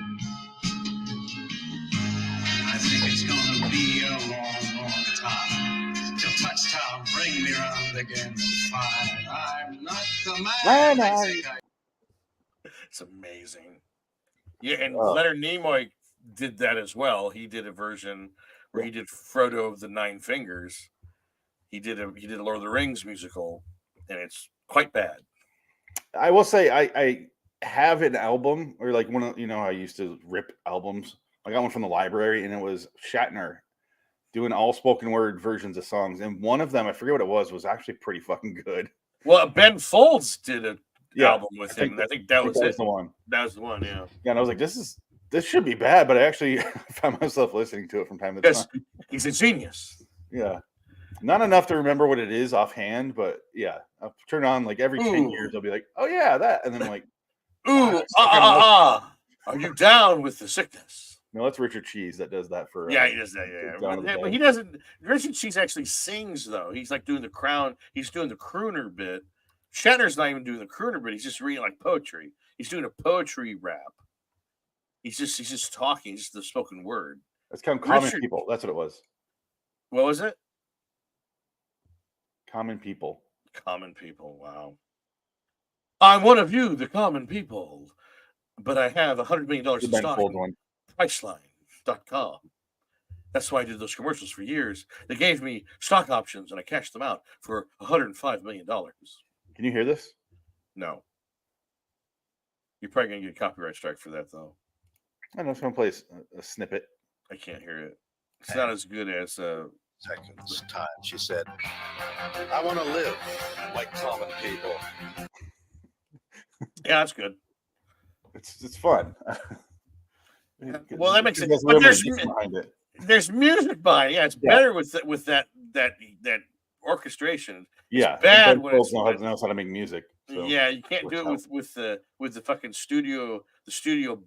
H: I think it's gonna be a long, long time till touchdown bring me round again and find I'm not the man.
B: It's amazing. Yeah, and Leonard Nimoy did that as well. He did a version where he did Frodo of the Nine Fingers. He did a Lord of the Rings musical, and it's quite bad.
A: I will say I have an album, or like one of, I used to rip albums. I got one from the library, and it was Shatner doing all spoken word versions of songs. And one of them, I forget what it was actually pretty fucking good.
B: Well, Ben Folds did an album with him. And I think that was
A: the one.
B: That was the one, yeah.
A: Yeah, and I was like, this should be bad, but I actually found myself listening to it from time to time.
B: He's a genius.
A: Yeah. Not enough to remember what it is offhand, but yeah, I'll turn on like every 10 years. I'll be like, oh yeah, that. And then I'm like,
B: ooh, are you down with the sickness?
A: No, that's Richard Cheese that does that for.
B: Yeah, he does that. Yeah, but he doesn't. Richard Cheese actually sings though. He's like doing the crown. He's doing the crooner bit. Shatner's not even doing the crooner bit. He's just reading like poetry. He's doing a poetry rap. He's just talking. Just the spoken word.
A: That's kind of Common People. That's what it was.
B: What was it?
A: Common People.
B: Common People. Wow. I'm one of you, the common people, but I have $100 million in stock. Priceline.com. That's why I did those commercials for years. They gave me stock options, and I cashed them out for $105 million.
A: Can you hear this?
B: No. You're probably going to get a copyright strike for that, though.
A: I know. Someone plays a snippet.
B: I can't hear it. It's not as good as...
C: Seconds time, she said, I want to live like common people.
B: Yeah, that's good.
A: It's fun.
B: Well, that makes sense. But there's music behind it. Yeah, it's better with that orchestration.
A: Yeah,
B: it's bad when
A: it knows how to make music. So
B: yeah, you can't do it with the fucking studio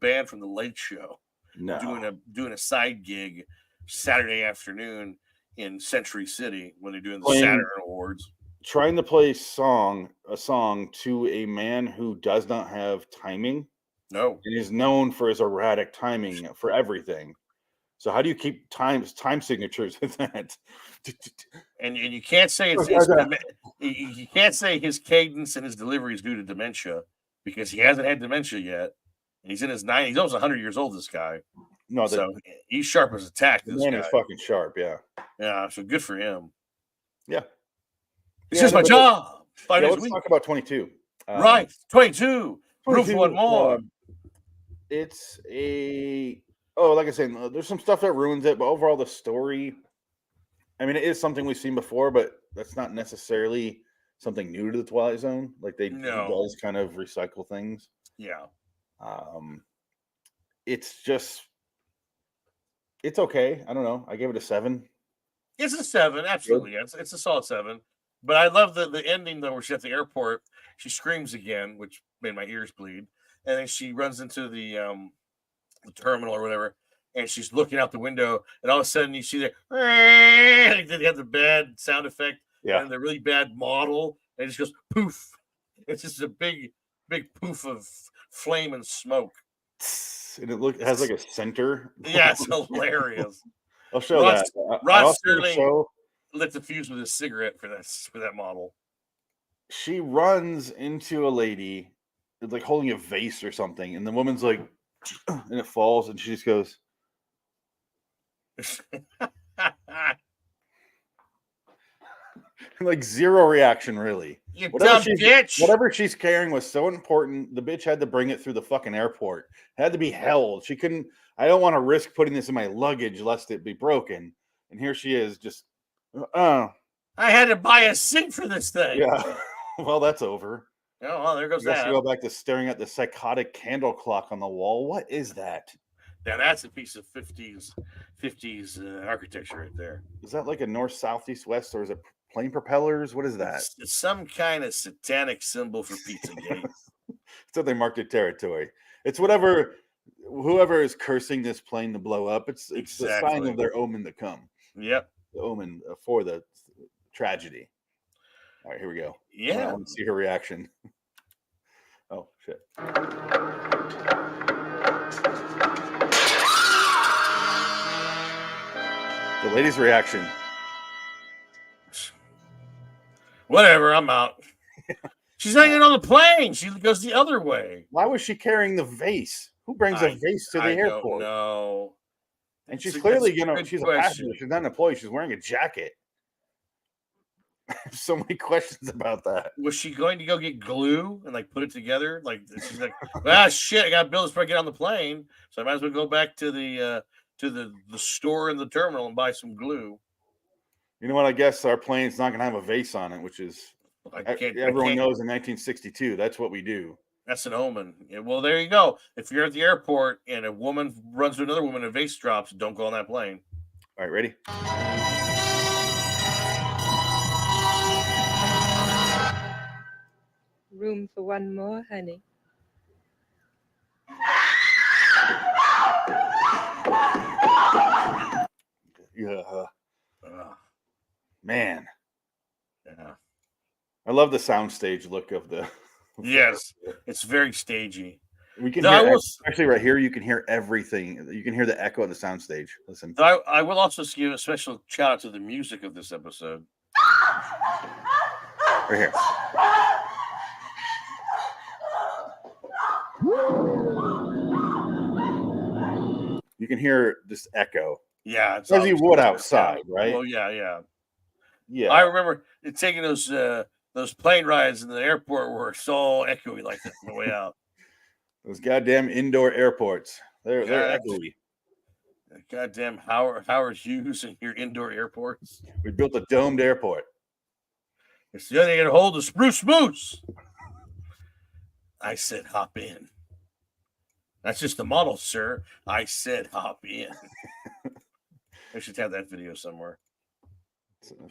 B: band from the Late Show.
A: No,
B: doing a side gig Saturday afternoon in Century City when they're doing the Saturn Awards.
A: Trying to play a song to a man who does not have timing.
B: No.
A: And is known for his erratic timing for everything. So how do you keep time signatures with that?
B: And you can't say you can't say his cadence and his delivery is due to dementia because he hasn't had dementia yet. And he's in his 90s. He's almost 100 years old, this guy. No, so he's sharp as a tack.
A: The man is fucking sharp, yeah.
B: Yeah, so good for him.
A: Yeah.
B: It's just my job.
A: Let's talk about 22.
B: Right, 22. Proof one more.
A: It's like I said, there's some stuff that ruins it, but overall the story, I mean, it is something we've seen before, but that's not necessarily something new to the Twilight Zone. Like he does kind of recycle things.
B: Yeah.
A: It's okay. I don't know. I gave it a 7.
B: It's a 7, absolutely. It's a solid 7. But I love the ending though, where she's at the airport. She screams again, which made my ears bleed, and then she runs into the terminal or whatever, and she's looking out the window, and all of a sudden you see they have the bad sound effect, and the really bad model, and it just goes poof. It's just a big poof of flame and smoke.
A: And it has like a center.
B: Yeah, it's hilarious.
A: I'll show that.
B: Rod Sterling lit the fuse with his cigarette for that model.
A: She runs into a lady, it's like holding a vase or something, and the woman's like, and it falls, and she just goes. Like zero reaction, really. Whatever she's carrying was so important. The bitch had to bring it through the fucking airport. It had to be held. She couldn't. I don't want to risk putting this in my luggage lest it be broken. And here she is, just.
B: I had to buy a seat for this thing.
A: Yeah. Well, that's over.
B: Oh, well, there goes that.
A: Go back to staring at the psychotic candle clock on the wall. What is that?
B: Now that's a piece of 50s architecture right there.
A: Is that like a north, south, east, west, or is it plane propellers? What is that?
B: It's some kind of satanic symbol for Pizzagate.
A: So they marked it territory. It's whoever is cursing this plane to blow up. It's the sign of their omen to come.
B: Yep.
A: The omen for the tragedy. All right, here we go.
B: Yeah.
A: I want to see her reaction. Oh, shit. The lady's reaction.
B: Whatever, I'm out. She's not even on the plane. She goes the other way.
A: Why was she carrying the vase? Who brings a vase to the airport?
B: No.
A: And she's clearly, she's a passenger. She's not an employee. She's wearing a jacket. have so many questions about that.
B: Was she going to go get glue and like put it together? Like she's like, shit, I got to build this before I get on the plane, so I might as well go back to the store in the terminal and buy some glue.
A: You know what? I guess our plane's not going to have a vase on it, which is everyone knows in 1962. That's what we do.
B: That's an omen. Yeah, well, there you go. If you're at the airport and a woman runs to another woman and a vase drops, don't go on that plane.
A: All right, ready?
I: Room for one more, honey.
A: Yeah. Man.
B: Yeah.
A: I love the soundstage look of the.
B: Yes, it's very stagey.
A: We can hear actually right here. You can hear everything. You can hear the echo of the soundstage. Listen.
B: I will also give a special shout out to the music of this episode.
A: Right here. You can hear this echo.
B: Yeah,
A: it's as you would outside, right?
B: Oh yeah.
A: Yeah.
B: I remember taking those plane rides in the airport were so echoey like that on the way out.
A: Those goddamn indoor airports. They're echoey.
B: Goddamn Howard Hughes and your indoor airports.
A: We built a domed airport.
B: It's the only thing that hold the spruce moose. I said hop in. That's just the model, sir. I said hop in. I should have that video somewhere.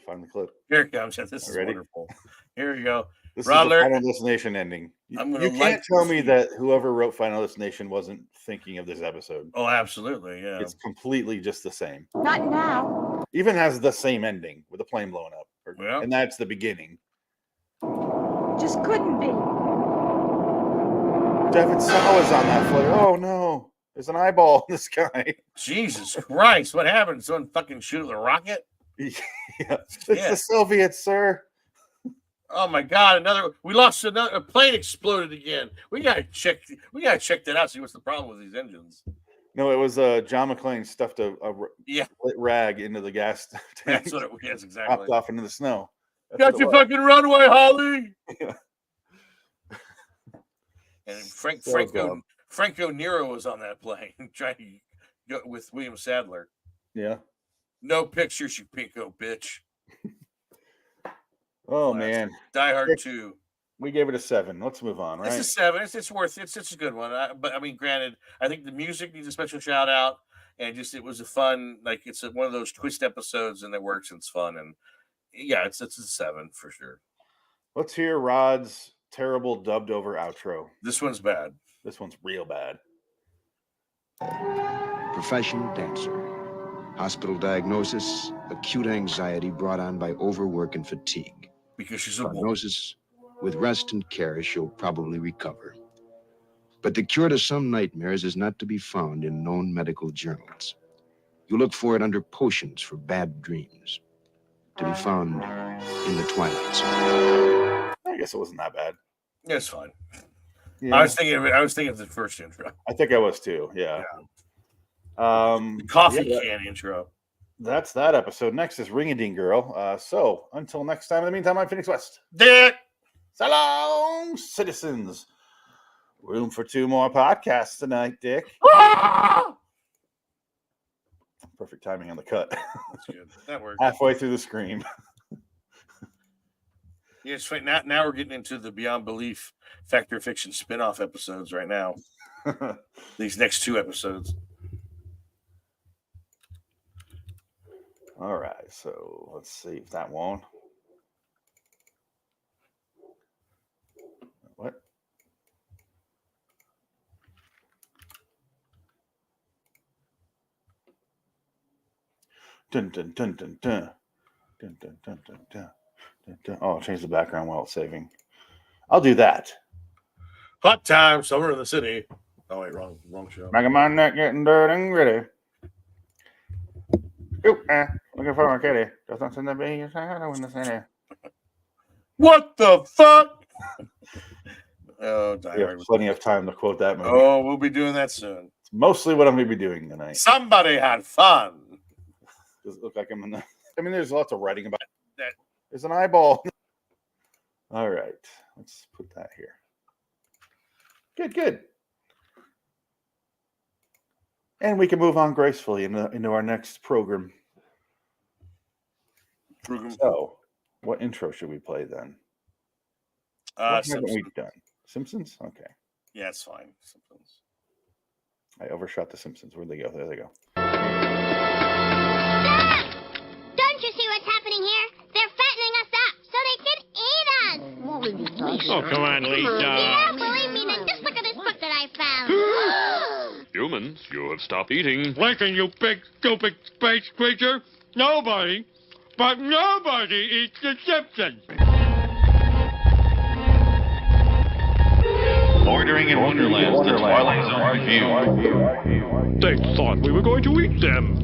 A: Find the clip.
B: Here it comes. This is wonderful. Here we go.
A: This is the Final Destination ending. You can't tell me that whoever wrote Final Destination wasn't thinking of this episode.
B: Oh, absolutely. Yeah.
A: It's completely just the same.
I: Not now.
A: Even has the same ending with the plane blowing up. And that's the beginning.
I: Just couldn't be.
A: Devin Sawa is on that flight. Oh no. There's an eyeball in the sky.
B: Jesus Christ. What happened? Someone fucking shoot a rocket?
A: Yeah. It's the Soviets, sir.
B: Oh my God! We lost a plane exploded again. We gotta check that out. See what's the problem with these engines.
A: No, it was John McClane stuffed a rag into the gas tank.
B: That's what it was. Yes, exactly.
A: Popped off into the snow.
B: Got your fucking runway, Holly. Yeah. And Franco Nero was on that plane trying to go with William Sadler.
A: Yeah. No
B: pictures, you pinko bitch.
A: Oh man,
B: Die Hard 2.
A: We gave it a 7. Let's move on. Right?
B: It's a 7. It's worth. It's a good one. But I mean, granted, I think the music needs a special shout out, and it was a fun. Like it's one of those twist episodes, and it works. And it's fun, and yeah, it's a 7 for sure.
A: Let's hear Rod's terrible dubbed over outro.
B: This one's bad.
A: This one's real bad.
C: Professional dancer. Hospital diagnosis: acute anxiety brought on by overwork and fatigue.
B: Because she's a
C: prognosis: with rest and care, she'll probably recover. But the cure to some nightmares is not to be found in known medical journals. You look for it under potions for bad dreams, to be found in the Twilight Zone.
A: I guess it wasn't that bad.
B: Yeah, it's fine.
A: Yeah.
B: I was thinking of the first intro.
A: I think I was too. Yeah.
B: The coffee can intro.
A: That's that episode. Next is Ring a Ding Girl. So until next time, in the meantime, I'm Phoenix West.
B: Dick!
A: So long, citizens. Room for 2 more podcasts tonight, Dick. Perfect timing on the cut.
B: That's good. That worked.
A: Halfway through the scream.
B: Yeah, it's right. Now we're getting into the Beyond Belief Factor of Fiction spin-off episodes right now. These next 2 episodes.
A: All right, so let's see if that won't. What? Dun dun dun dun dun. Dun dun dun dun dun. Dun, dun. Oh, I'll change the background while it's saving. I'll do that.
B: Hot time, summer in the city. Oh wait, wrong show.
A: Making my neck getting dirty and gritty. Looking for a kitty. Just nothing to be a shadow in the city.
B: What the fuck? Oh,
A: we have plenty of time to quote that movie.
B: Oh, we'll be doing that soon.
A: It's mostly what I'm going to be doing tonight.
B: Somebody had fun.
A: Does it look like I'm in the... I mean, there's lots of writing about
B: that.
A: There's an eyeball. All right. Let's put that here. Good. And we can move on gracefully into our next program. So, what intro should we play then? What haven't we done? Simpsons? Okay.
B: Yeah, it's fine. Simpsons.
A: I overshot the Simpsons. Where'd they go? There they go.
J: Stop! Don't you see what's happening here? They're fattening us up so they can eat us.
K: Oh, come on, Lisa.
J: You don't believe me? Then just look at this book that I found.
K: Humans, you have stopped eating. Listen, you big, stupid space creature. Nobody eats the Simpsons.
L: Bordering in Wonderland, the Twilight Zone review.
K: They thought we were going to eat them.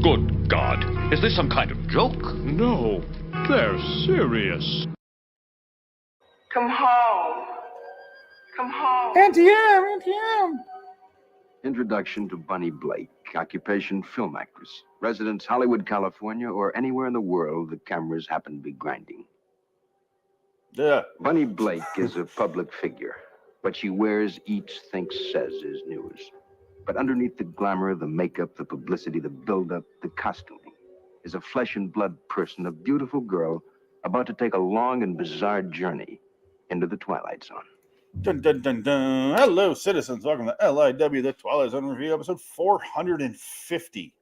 K: Good God.
L: Is this some kind of joke?
K: No, they're serious.
M: Come home. Come home.
A: Auntie M.
C: Introduction to Bunny Blake, occupation film actress, residence Hollywood, California, or anywhere in the world the cameras happen to be grinding.
A: Yeah.
C: Bunny Blake is a public figure. What she wears, each thinks, says is news. But underneath the glamour, the makeup, the publicity, the build-up, the costuming, is a flesh and blood person, a beautiful girl about to take a long and bizarre journey into the Twilight Zone.
A: Dun, dun, dun, dun. Hello, citizens. Welcome to LIW, the Twilight Zone review, episode 450.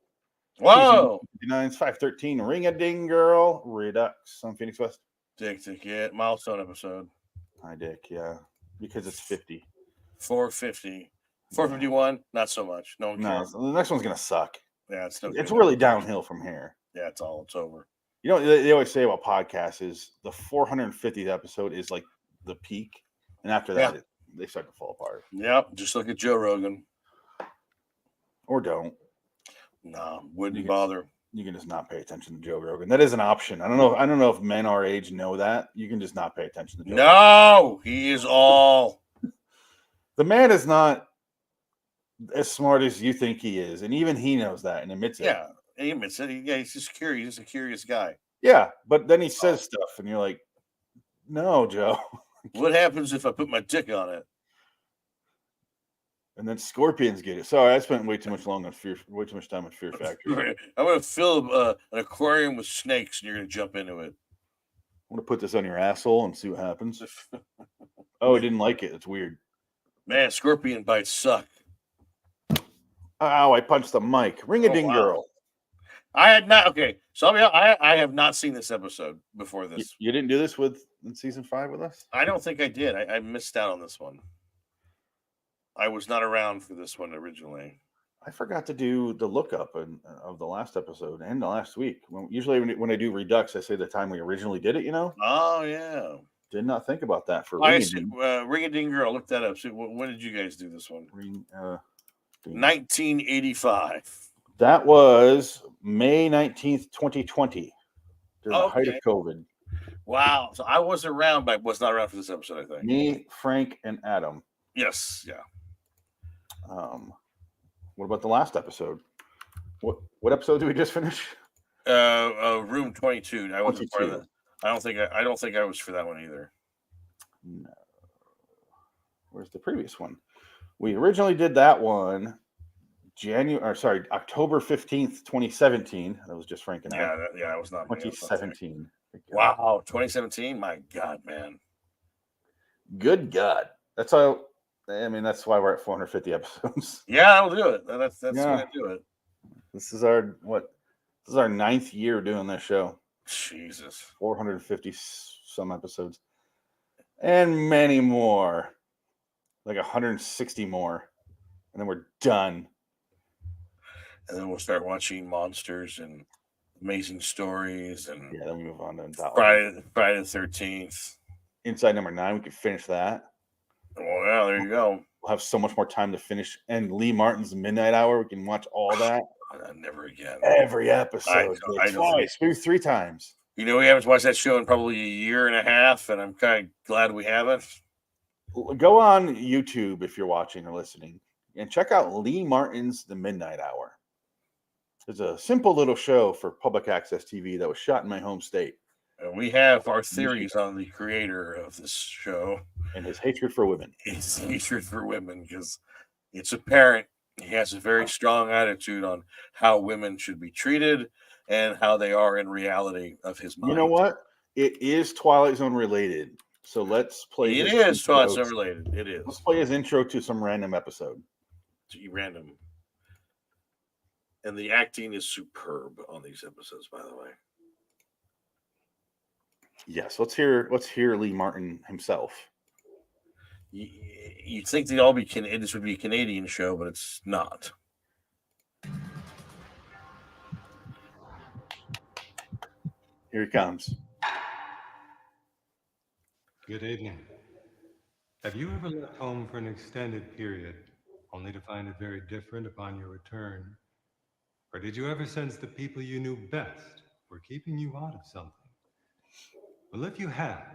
B: Whoa!
A: 513, Ring-a-Ding Girl, Redux on Phoenix West.
B: Dick, yeah. Milestone episode.
A: Hi, Dick, yeah. Because it's 50.
B: 450. 451, not so much. No one cares.
A: No, the next one's going to suck.
B: Yeah, it's
A: really downhill from here.
B: Yeah, it's over.
A: You know, they always say about podcasts is the 450th episode is like the peak. And after that, they start to fall apart.
B: Yep, just look at Joe Rogan.
A: Or don't.
B: No, wouldn't bother.
A: You can just not pay attention to Joe Rogan. That is an option. I don't know if men our age know that. You can just not pay attention to Joe Rogan.
B: No, he is all.
A: The man is not as smart as you think he is, and even he knows that and admits it.
B: Yeah, he admits it. He's just curious. He's a curious guy.
A: Yeah, but then he says stuff, and you're like, "No, Joe."
B: What happens if I put my dick on it?
A: And then scorpions get it. Sorry, I spent way too much time on Fear Factory.
B: I'm going to fill an aquarium with snakes, and you're going to jump into it.
A: I'm going to put this on your asshole and see what happens. Oh, I didn't like it. It's weird.
B: Man, scorpion bites suck.
A: Ow, I punched the mic. Ring-a-ding girl.
B: I had not. Okay, so I have not seen this episode before this.
A: You didn't do this in season 5 with us?
B: I don't think I did. I missed out on this one. I was not around for this one originally.
A: I forgot to do the lookup of the last episode and the last week. Usually when I do Redux, I say the time we originally did it, you know?
B: Oh, yeah.
A: Did not think about that for
B: Ring-a-Ding Girl. Look that up. So when did you guys do this one? 1985.
A: That was May 19th, 2020. During the height of COVID.
B: Wow. So I was around, but I was not around for this episode, I think.
A: Me, Frank, and Adam.
B: Yes. Yeah.
A: What about the last episode? What episode did we just finish?
B: Room 22. I wasn't part of that. I don't think I was for that one either.
A: No. Where's the previous one? We originally did that one October 15th, 2017. That was just Frank and I.
B: Yeah, I was not.
A: 2017.
B: Wow, 2017. My God, man.
A: Good God. That's why we're at 450 episodes.
B: Yeah, I'll do it. That's gonna do it.
A: This is our 9th year doing this show.
B: Jesus.
A: 450 some episodes. And many more. Like 160 more. And then we're done.
B: And then we'll start watching Monsters and Amazing Stories, and
A: then we move on to
B: Friday the 13th.
A: Inside number 9, we can finish that.
B: Oh yeah, there you go.
A: We'll have so much more time to finish. And Lee Martin's Midnight Hour, we can watch all that.
B: Never again.
A: Every episode. Twice, maybe 3 times.
B: You know, we haven't watched that show in probably a year and a half, and I'm kind of glad we haven't.
A: Go on YouTube if you're watching or listening, and check out Lee Martin's The Midnight Hour. It's a simple little show for public access TV that was shot in my home state.
B: We have our theories on the creator of this show
A: and his hatred for women.
B: His hatred for women, because it's apparent he has a very strong attitude on how women should be treated and how they are in reality of his mind.
A: You know what? It is Twilight Zone related. So let's play.
B: It is Twilight Zone related. It is.
A: Let's play his intro to some random episode.
B: Random. And the acting is superb on these episodes, by the way.
A: Yes, let's hear Lee Martin himself.
B: You'd think they'd all be this would be a Canadian show, but it's not.
A: Here he comes.
N: Good evening. Have you ever left home for an extended period, only to find it very different upon your return? Or did you ever sense the people you knew best were keeping you out of something? Well, if you have,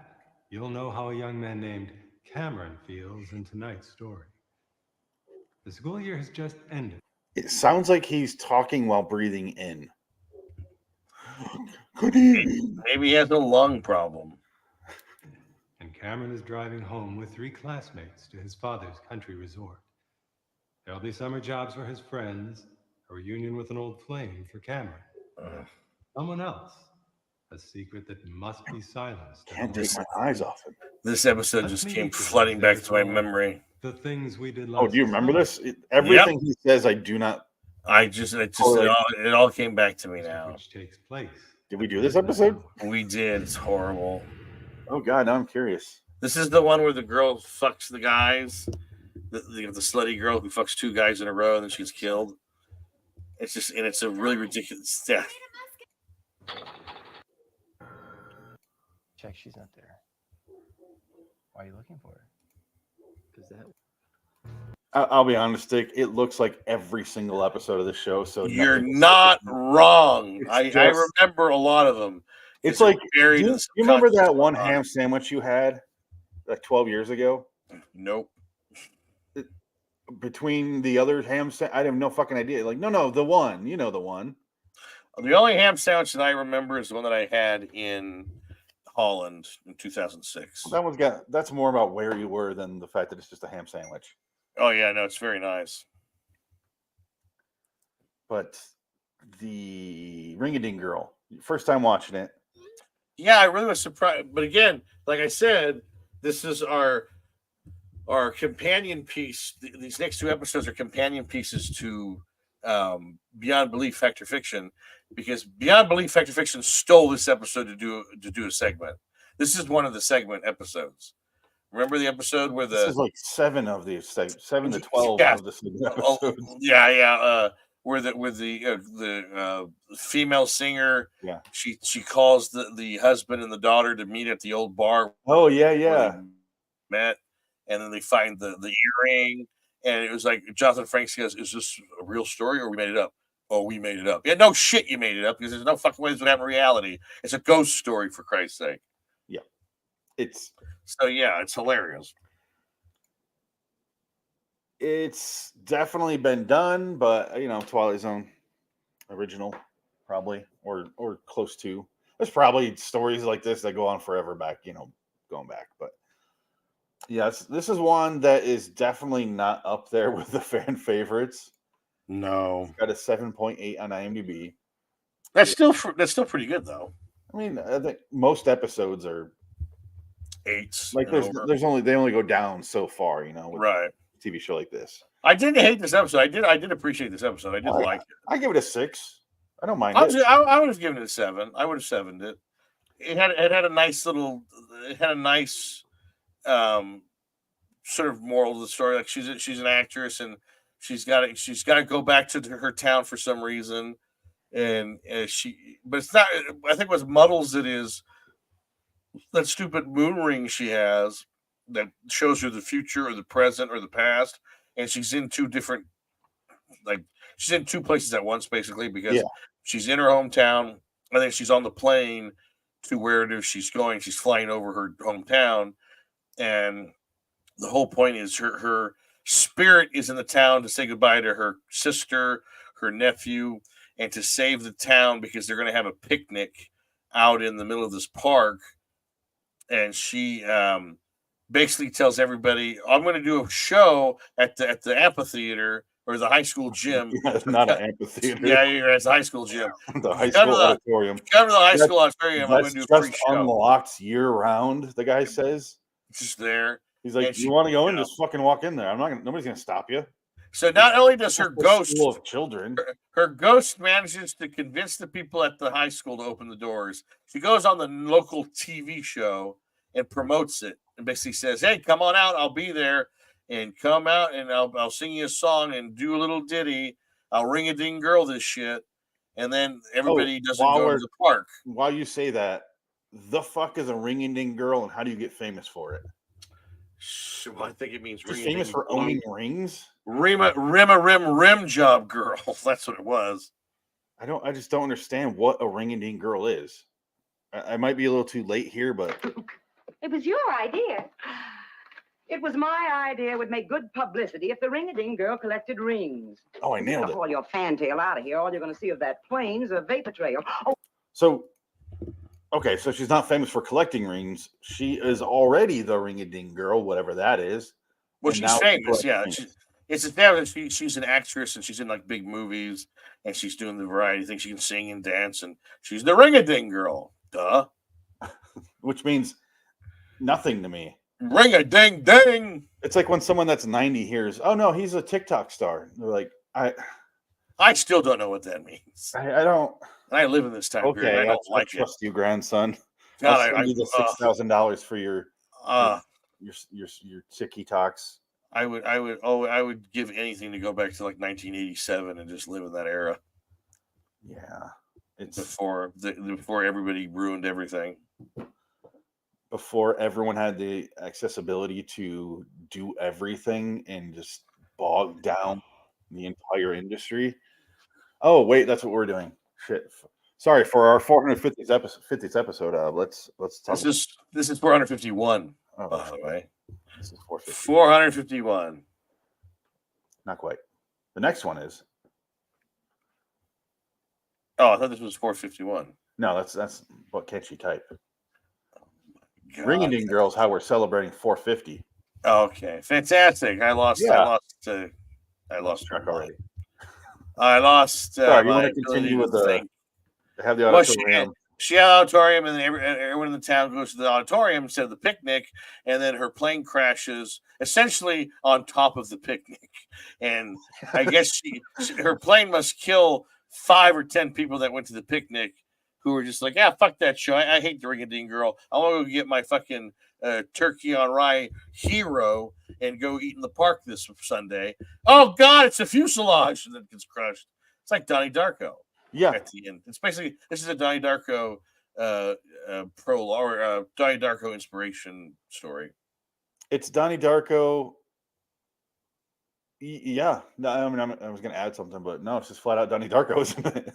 N: you'll know how a young man named Cameron feels in tonight's story. The school year has just ended.
A: It sounds like he's talking while breathing in. Good evening.
B: Maybe he has a lung problem.
N: And Cameron is driving home with 3 classmates to his father's country resort. There'll be summer jobs for his friends, a reunion with an old flame for Cameron. Someone else. A secret that must be silenced.
A: Can't take my eyes off it.
B: This episode just came flooding back to my memory.
N: The things we did
A: last. Oh, do you remember this? Everything he says, I do not.
B: It all came back to me now.
N: Which takes place.
A: Did we do this episode?
B: We did. It's horrible.
A: Oh God, now I'm curious.
B: This is the one where the girl fucks the guys, the slutty girl who fucks 2 guys in a row and then she's killed. It's a really ridiculous death.
O: Check, she's not there. Why are you looking for her? Because
A: I'll be honest, Dick. It looks like every single episode of the show. So
B: you're not wrong. I remember a lot of them.
A: It's like buried. You remember that one ham sandwich you had like 12 years ago?
B: Nope.
A: Between the other ham sandwich, I have no fucking idea. Like, no, the one. You know the one.
B: The only ham sandwich that I remember is the one that I had in Holland in 2006.
A: That's more about where you were than the fact that it's just a ham sandwich.
B: Oh yeah, no, it's very nice.
A: But the Ring-a-Ding Girl, first time watching it.
B: Yeah, I really was surprised. But again, like I said, this is our companion piece. These next 2 episodes are companion pieces to Beyond Belief, Fact or Fiction, because Beyond Belief, Fact or Fiction stole this episode to do a segment. This is one of the segment episodes. Remember the episode where
A: this is like 7 of these 7 to 12 of the episodes.
B: Where the female singer, she calls the husband and the daughter to meet at the old bar.
A: Oh yeah.
B: Met, and then they find the earring, and it was like Jonathan Frakes goes, "Is this a real story or we made it up?" Oh, we made it up. Yeah, no shit, you made it up because there's no fucking way this would happen in reality. It's a ghost story, for Christ's sake.
A: Yeah,
B: it's hilarious.
A: It's definitely been done, but Twilight Zone original, probably or close to. There's probably stories like this that go on forever back, going back. But yes, this is one that is definitely not up there with the fan favorites.
B: No,
A: it's got a 7.8 on IMDb.
B: That's still pretty good though.
A: I mean, I think most episodes are
B: 8s.
A: Like they only go down so far, with
B: right.
A: A TV show like this.
B: I didn't hate this episode. I did appreciate this episode. I did like it.
A: I give it a 6. I don't mind
B: it. I would have given it a 7. I would have 7'd it. It had a nice little. It had a nice sort of moral of the story. Like she's an actress and she's got to go back to her town for some reason, but it's not. I think what muddles it is that stupid moon ring she has that shows her the future or the present or the past, and she's in 2 different, she's in 2 places at once basically because she's in her hometown and then she's on the plane to where it is she's going. She's flying over her hometown, and the whole point is her spirit is in the town to say goodbye to her sister, her nephew, and to save the town because they're going to have a picnic out in the middle of this park, and she basically tells everybody, "I'm going to do a show at the amphitheater or the high school gym."
A: Yeah, it's not an amphitheater.
B: Yeah, it's a high school gym.
A: The high school auditorium.
B: Come to the high school auditorium. I'm going to do a free
A: just
B: show.
A: unlocked year round. The guy says,
B: just there.
A: He's like, "You want to go in? Just fucking walk in there. Nobody's gonna stop you."
B: So not only does her ghost
A: school of children,
B: her ghost manages to convince the people at the high school to open the doors. She goes on the local TV show and promotes it, and basically says, "Hey, come on out. I'll be there, and come out, and I'll sing you a song and do a little ditty. I'll ring a ding girl this shit." And then everybody doesn't go to the park.
A: While you say that, the fuck is a ring-a-ding girl, and how do you get famous for it?
B: Well, I think it means
A: famous for owning rings.
B: Rim job girl. That's what it was.
A: I just don't understand what a ring-a-ding girl is. I might be a little too late here, but
P: it was your idea. It was my idea. It would make good publicity if the ring-a-ding girl collected rings.
A: Oh, I nailed it.
P: Haul your fantail out of here. All you're going to see of that plane's a vapor trail. Oh.
A: So, okay, so she's not famous for collecting rings. She is already the ring-a-ding girl, whatever that is.
B: Well, she's famous, yeah. It's established she's an actress, and she's in like big movies, and she's doing the variety thing. She can sing and dance, and she's the ring-a-ding girl. Duh.
A: Which means nothing to me.
B: Ring-a-ding-ding.
A: It's like when someone that's 90 hears, "Oh no, he's a TikTok star." They're like,
B: I still don't know what that means.
A: I don't.
B: I live in this time period. I don't like it.
A: Trust you, grandson.
B: God,
A: I'll send you the $6,000 for your TikToks.
B: I would give anything to go back to like 1987 and just live in that era.
A: Yeah, it's
B: before everybody ruined everything.
A: Before everyone had the accessibility to do everything and just bog down the entire industry. Oh wait, that's what we're doing. Shit. Sorry for our 450th episode. Let's talk.
B: This is 451.
A: Oh,
B: by the way.
A: This is 450.
B: 451.
A: Not quite. The next one is.
B: Oh, I thought this was 451.
A: No, that's what can't she type?
B: God.
A: Ring-a-ding girls, how we're celebrating 450.
B: Okay, fantastic. I lost track
A: already.
B: I lost.
A: Sorry, you want to continue with the have the auditorium?
B: She had an auditorium, and then everyone in the town goes to the auditorium instead of the picnic, and then her plane crashes essentially on top of the picnic. And I guess her plane must kill 5 or 10 people that went to the picnic who were just like, "Yeah, fuck that show. I hate the ring-a-ding girl. I want to go get my fucking turkey on rye hero and go eat in the park this Sunday." Oh God, it's a fuselage, and then it gets crushed. It's like Donnie Darko.
A: Yeah,
B: at the end, it's basically this is a Donnie Darko prologue or Donnie Darko inspiration story.
A: It's Donnie Darko. Yeah, no, I mean, I was going to add something, but no, it's just flat out Donnie Darko, isn't it?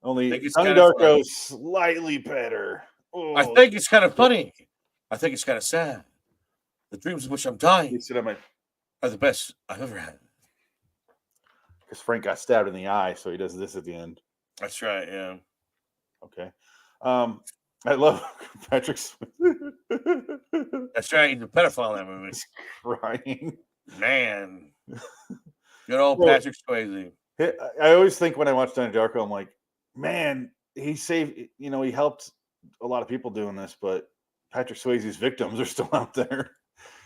A: Only Donnie Darko is slightly better. Oh.
B: I think it's kind of funny. I think it's kind of sad. The dreams of which I'm dying are the best I've ever had.
A: Because Frank got stabbed in the eye, so he does this at the end.
B: That's right, yeah.
A: Okay. I love Patrick Swayze.
B: That's right, he's a pedophile in that movie.
A: He's crying.
B: Man. Good old Patrick Swayze.
A: I always think when I watch Donnie Darko, I'm like, man, he saved, he helped a lot of people doing this, but Patrick Swayze's victims are still out there.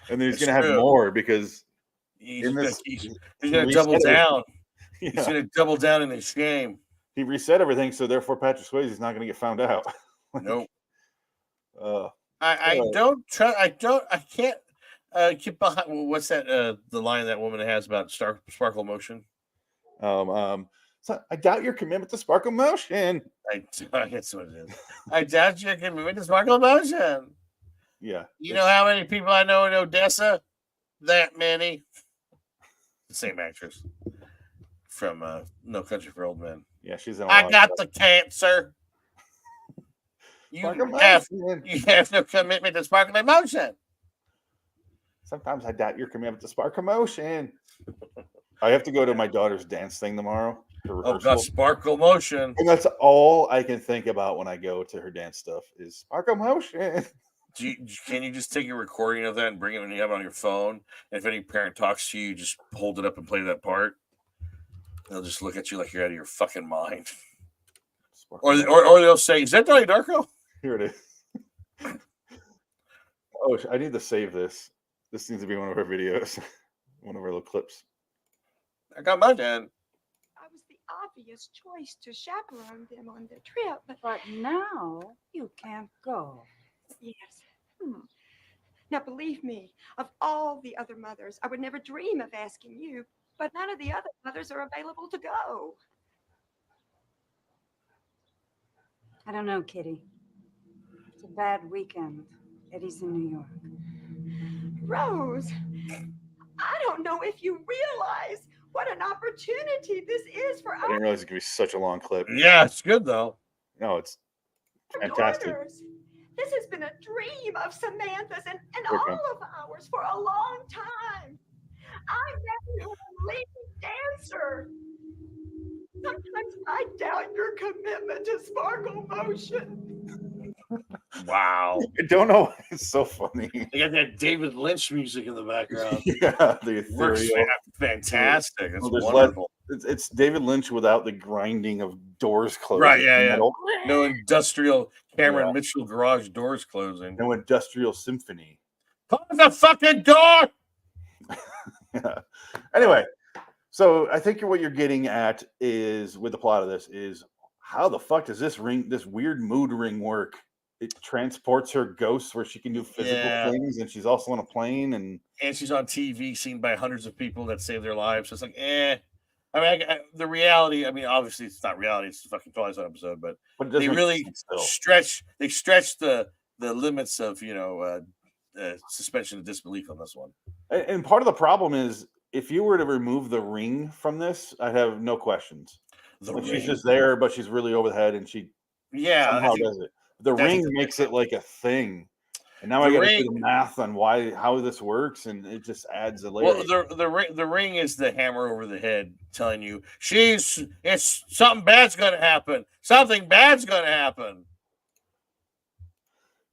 A: And then he's going to have more because
B: he's going to double down.
A: Yeah.
B: He's going to double down in his shame.
A: He reset everything, so therefore Patrick Swayze is not going to get found out.
B: Nope.
A: I
B: can't keep behind. What's that? The line that woman has about sparkle motion.
A: So I doubt your commitment to sparkle motion.
B: That's what it is. I doubt your commitment to sparkle motion.
A: Yeah.
B: You know how many people I know in Odessa? That many. The same actress from No Country for Old Men.
A: Yeah, she's in.
B: I got the cancer. You have no commitment to sparkle motion.
A: Sometimes I doubt your commitment to sparkle motion. I have to go to my daughter's dance thing tomorrow. her
B: Oh,
A: rehearsal.
B: got sparkle motion.
A: And that's all I can think about when I go to her dance stuff is sparkle motion.
B: Can you just take a recording of that and bring it when you have it on your phone? And if any parent talks to you, just hold it up and play that part. They'll just look at you like you're out of your fucking mind. Or they'll say, "Is that Donnie Darko?"
A: Here it is. Oh, I need to save this. This needs to be one of our videos, one of our little clips.
B: I got my dad.
Q: I was the obvious choice to chaperone them on their trip. But now you can't go. Yes. Now, believe me, of all the other mothers, I would never dream of asking you, but none of the other mothers are available to go.
R: I don't know, Kitty. It's a bad weekend. Eddie's in New York.
Q: Rose, I don't know if you realize what an opportunity this is for
A: I didn't realize it could be such a long clip.
B: Yeah, it's good though.
A: No, it's
Q: our
A: fantastic.
Q: daughters. This has been a dream of Samantha's and
A: Here it
Q: all
A: comes.
Q: of ours for a long time. I married her a leading dancer. Sometimes I doubt your commitment to sparkle motion.
B: Wow.
A: I don't know. It's so funny.
B: They got that David Lynch music in the background.
A: Yeah, the
B: Works
A: ethereal.
B: fantastic. It's
A: Well, there's
B: wonderful.
A: it's David Lynch without the grinding of doors closing.
B: Right, yeah, yeah.
A: Metal.
B: No industrial Cameron
A: Yeah.
B: Mitchell garage doors closing.
A: No industrial symphony.
B: Close the fucking door.
A: Yeah. Anyway, so I think what you're getting at is with the plot of this is how the fuck does this weird mood ring work? It transports her ghosts where she can do physical things, and she's also on a plane, and
B: she's on TV, seen by hundreds of people that save their lives. So it's like, I mean, the reality. I mean, obviously, it's not reality. It's a fucking Twilight Zone episode, but
A: it does
B: they
A: make
B: really
A: sense still.
B: stretch. They stretch the limits of suspension of disbelief on this one.
A: And part of the problem is if you were to remove the ring from this, I'd have no questions. Like she's just there, but she's really over the head, and she somehow does it. The ring makes it like a thing, and now I got to do the math on how this works, and it just adds a layer.
B: Well, the ring is the hammer over the head, telling you it's something bad's going to happen. Something bad's going to happen.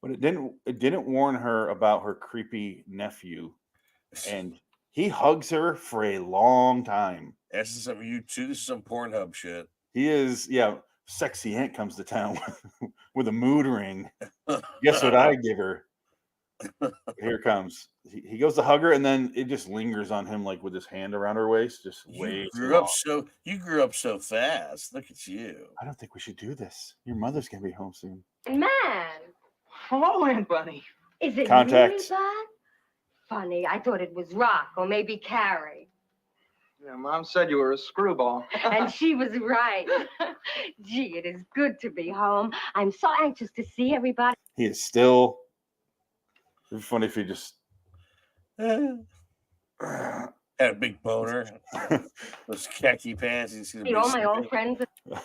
A: But it didn't warn her about her creepy nephew, and he hugs her for a long time.
B: This is some YouTube. This is some Pornhub shit.
A: He is, yeah. Sexy aunt comes to town with a mood ring. Guess what I give her? Here it comes. He goes to hug her, and then it just lingers on him, like with his hand around her waist. Just way too long.
B: You grew up so fast. Look at you.
A: I don't think we should do this. Your mother's gonna be home soon.
P: Man.
S: Hello, Aunt Bunny.
P: Is it
A: Contact.
P: really Bud? Funny, I thought it was Rock or maybe Carrie.
S: Yeah, Mom said you were a screwball.
P: And she was right. Gee, it is good to be home. I'm so anxious to see everybody.
A: He is still. It'd be funny if he just
B: had a big boner. Those khaki pants. You see the
P: all my old friends.
A: I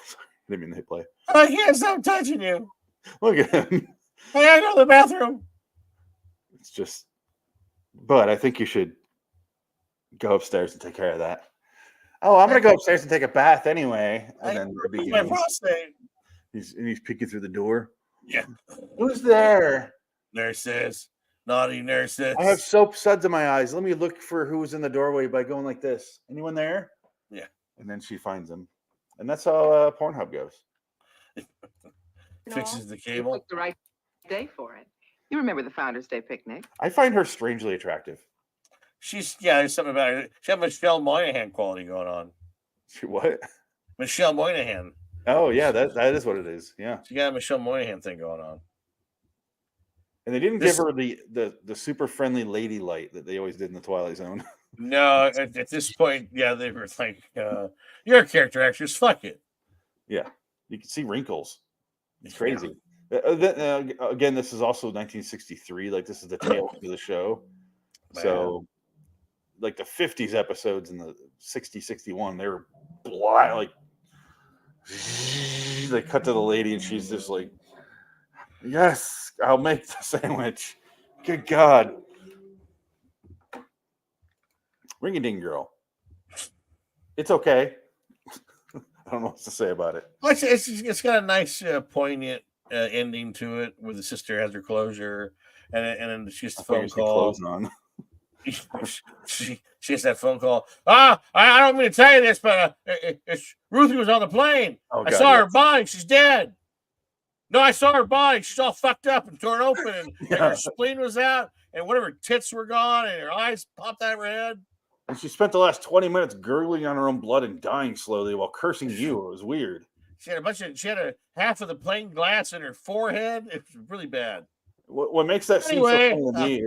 A: didn't mean to hit play.
B: I can't stop touching you.
A: Look at him.
B: Hey, I know the bathroom.
A: It's just. But I think you should go upstairs and take care of that. Oh, I'm gonna go upstairs and take a bath anyway. And then the
B: My
A: begins.
B: prostate.
A: He's peeking through the door.
B: Yeah.
A: Who's there?
B: Nurses. Naughty nurses.
A: I have soap suds in my eyes. Let me look for who was in the doorway by going like this. Anyone there?
B: Yeah.
A: And then she finds him. And that's how Pornhub goes.
B: Fixes the
S: You
B: cable.
S: picked the right day for it. You remember the Founders Day picnic?
A: I find her strangely attractive.
B: There's something about her. She had Michelle Moynihan quality going on.
A: What?
B: Michelle Moynihan.
A: Oh yeah, that is what it is. Yeah.
B: She got a Michelle Moynihan thing going on.
A: And they didn't give her the super friendly lady light that they always did in the Twilight Zone.
B: No, at this point, yeah, they were like, "You're a character actress. Fuck it."
A: Yeah, you can see wrinkles. It's crazy. Again, this is also 1963. Like this is the tail end of the show.
B: Man.
A: So, like the 50s episodes in the 60, 61, they were blind. Like they cut to the lady, and she's just like, "Yes, I'll make the sandwich." Good God. Ring a ding girl. It's okay. I don't know what to say about it.
B: It's got a nice, poignant ending to it, where the sister has her closure, and then she gets the phone call.
A: Clothes on.
B: she gets that phone call. I don't mean to tell you this, but Ruthie was on the plane. I saw her body. She's dead. No, I saw her body. She's all fucked up and torn open, and her spleen was out, and one of her tits were gone, and her eyes popped out of her head.
A: And she spent the last 20 minutes gurgling on her own blood and dying slowly while cursing you. It was weird.
B: She had a half of the plane glass in her forehead. It was really bad.
A: What makes that scene so funny to me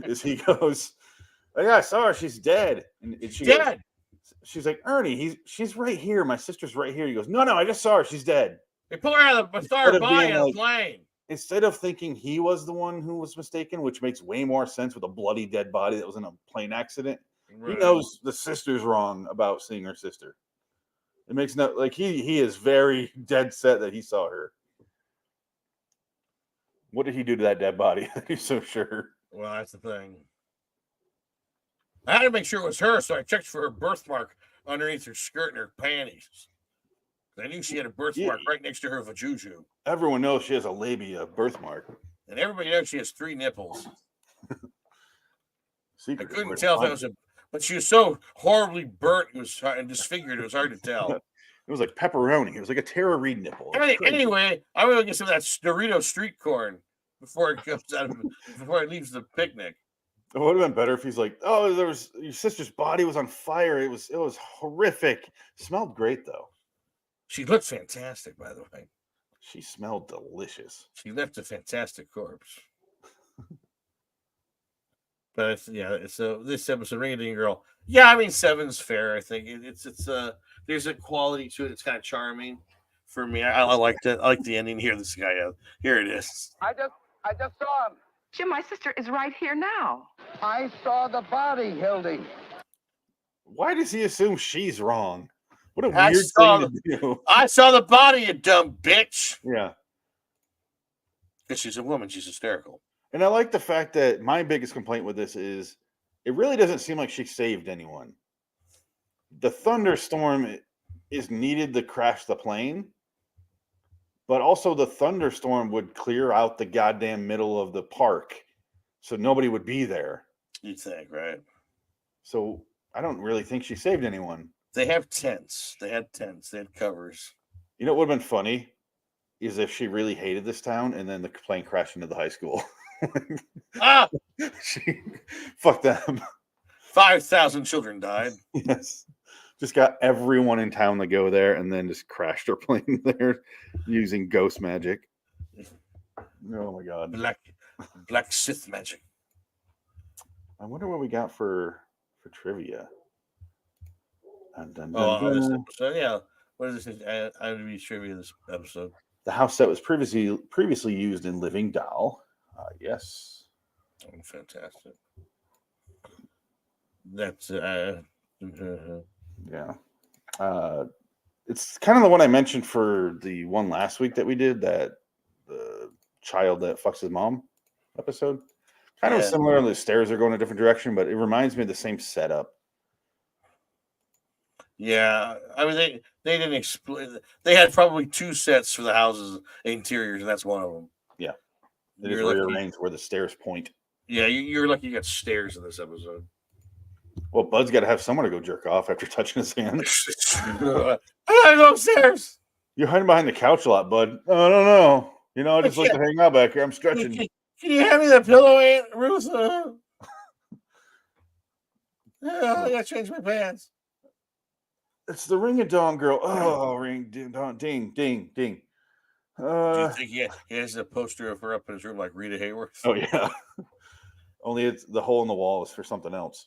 A: is he goes, oh, yeah, I saw her. She's dead. And she
B: dead.
A: Goes, she's like, Ernie, she's right here. My sister's right here. He goes, no, I just saw her. She's dead.
B: They pull her out of the body on the plane.
A: Instead of thinking he was the one who was mistaken, which makes way more sense with a bloody dead body that was in a plane accident, he knows the sister's wrong about seeing her sister. It makes no he is very dead set that he saw her. What did he do to that dead body? He's so sure.
B: Well, that's the thing. I had to make sure it was her, so I checked for her birthmark underneath her skirt and her panties. I knew she had a birthmark right next to her vajuju.
A: Everyone knows she has a labia birthmark.
B: And everybody knows she has 3 nipples. I couldn't tell if it was but she was so horribly burnt and disfigured, it was hard to tell.
A: It was like pepperoni. It was like a Tara Reid nipple.
B: Anyway, I'm going to get some of that Dorito street corn before it leaves the picnic.
A: It would have been better if he's like, oh, your sister's body was on fire. It was horrific. Smelled great though.
B: She looked fantastic, by the way.
A: She smelled delicious.
B: She left a fantastic corpse. But this episode, Ring a Ding Girl. Yeah, I mean 7's fair. I think it's there's a quality to it. It's kind of charming for me. I liked it. I like the ending here. This guy, here it is.
T: I just saw him.
S: Jim, my sister is right here now.
T: I saw the body, Hildy.
A: Why does he assume she's wrong? What a weird thing to do.
B: I saw the body, you dumb bitch.
A: Yeah.
B: Because she's a woman. She's hysterical.
A: And I like the fact that my biggest complaint with this is it really doesn't seem like she saved anyone. The thunderstorm is needed to crash the plane, but also the thunderstorm would clear out the goddamn middle of the park, so nobody would be there.
B: You'd think, right?
A: So I don't really think she saved anyone.
B: They have tents. They had tents. They had covers.
A: You know what would have been funny is if she really hated this town and then the plane crashed into the high school. Fuck them.
B: 5,000 children died.
A: Yes. Just got everyone in town to go there and then just crashed their plane there using ghost magic. Oh my god.
B: Black Sith magic.
A: I wonder what we got for trivia.
B: This episode, yeah. What is this? IMDb trivia this episode.
A: The house that was previously used in Living Doll. Yes.
B: Oh, fantastic. That's
A: yeah. It's kind of the one I mentioned for the one last week that we did, that the child that fucks his mom episode. Kind of similar. The stairs are going a different direction, but it reminds me of the same setup.
B: Yeah, I mean they didn't explain. They had probably 2 sets for the houses interiors, and that's one of them.
A: Yeah, they just rearranged where the stairs point.
B: Yeah, you're lucky you got stairs in this episode.
A: Well, Bud's got to have someone to go jerk off after touching his hand.
B: I gotta go upstairs.
A: You're hiding behind the couch a lot, Bud. I don't know. I just like to hang out back here. I'm stretching.
B: Can you hand me the pillow, Aunt Ruth? I gotta change my pants.
A: It's the Ring a Dong Girl. Oh, ring, ding, dong, ding, ding, ding.
B: Do you think he has a poster of her up in his room like Rita Hayworth?
A: Oh, yeah. Only it's the hole in the wall is for something else.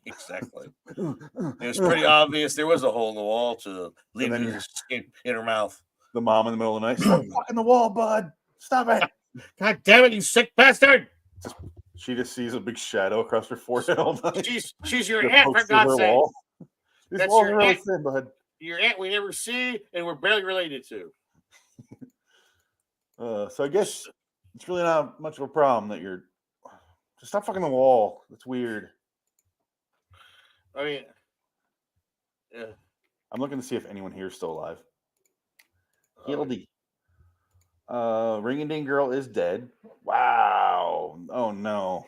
B: Exactly. It was pretty obvious there was a hole in the wall to leave his in her mouth.
A: The mom in the middle of the night. Stop fucking the wall, Bud. Stop it.
B: God damn it, you sick bastard.
A: She just sees a big shadow across her forehead all night.
B: She's your aunt, for God's sake.
A: This wall's really thin, Bud.
B: Your aunt we never see and we're barely related to.
A: So I guess it's really not much of a problem that you're just stop fucking the wall. That's weird.
B: I mean, yeah.
A: I'm looking to see if anyone here is still alive. Hildy. Ring a Ding Girl is dead. Wow. Oh no.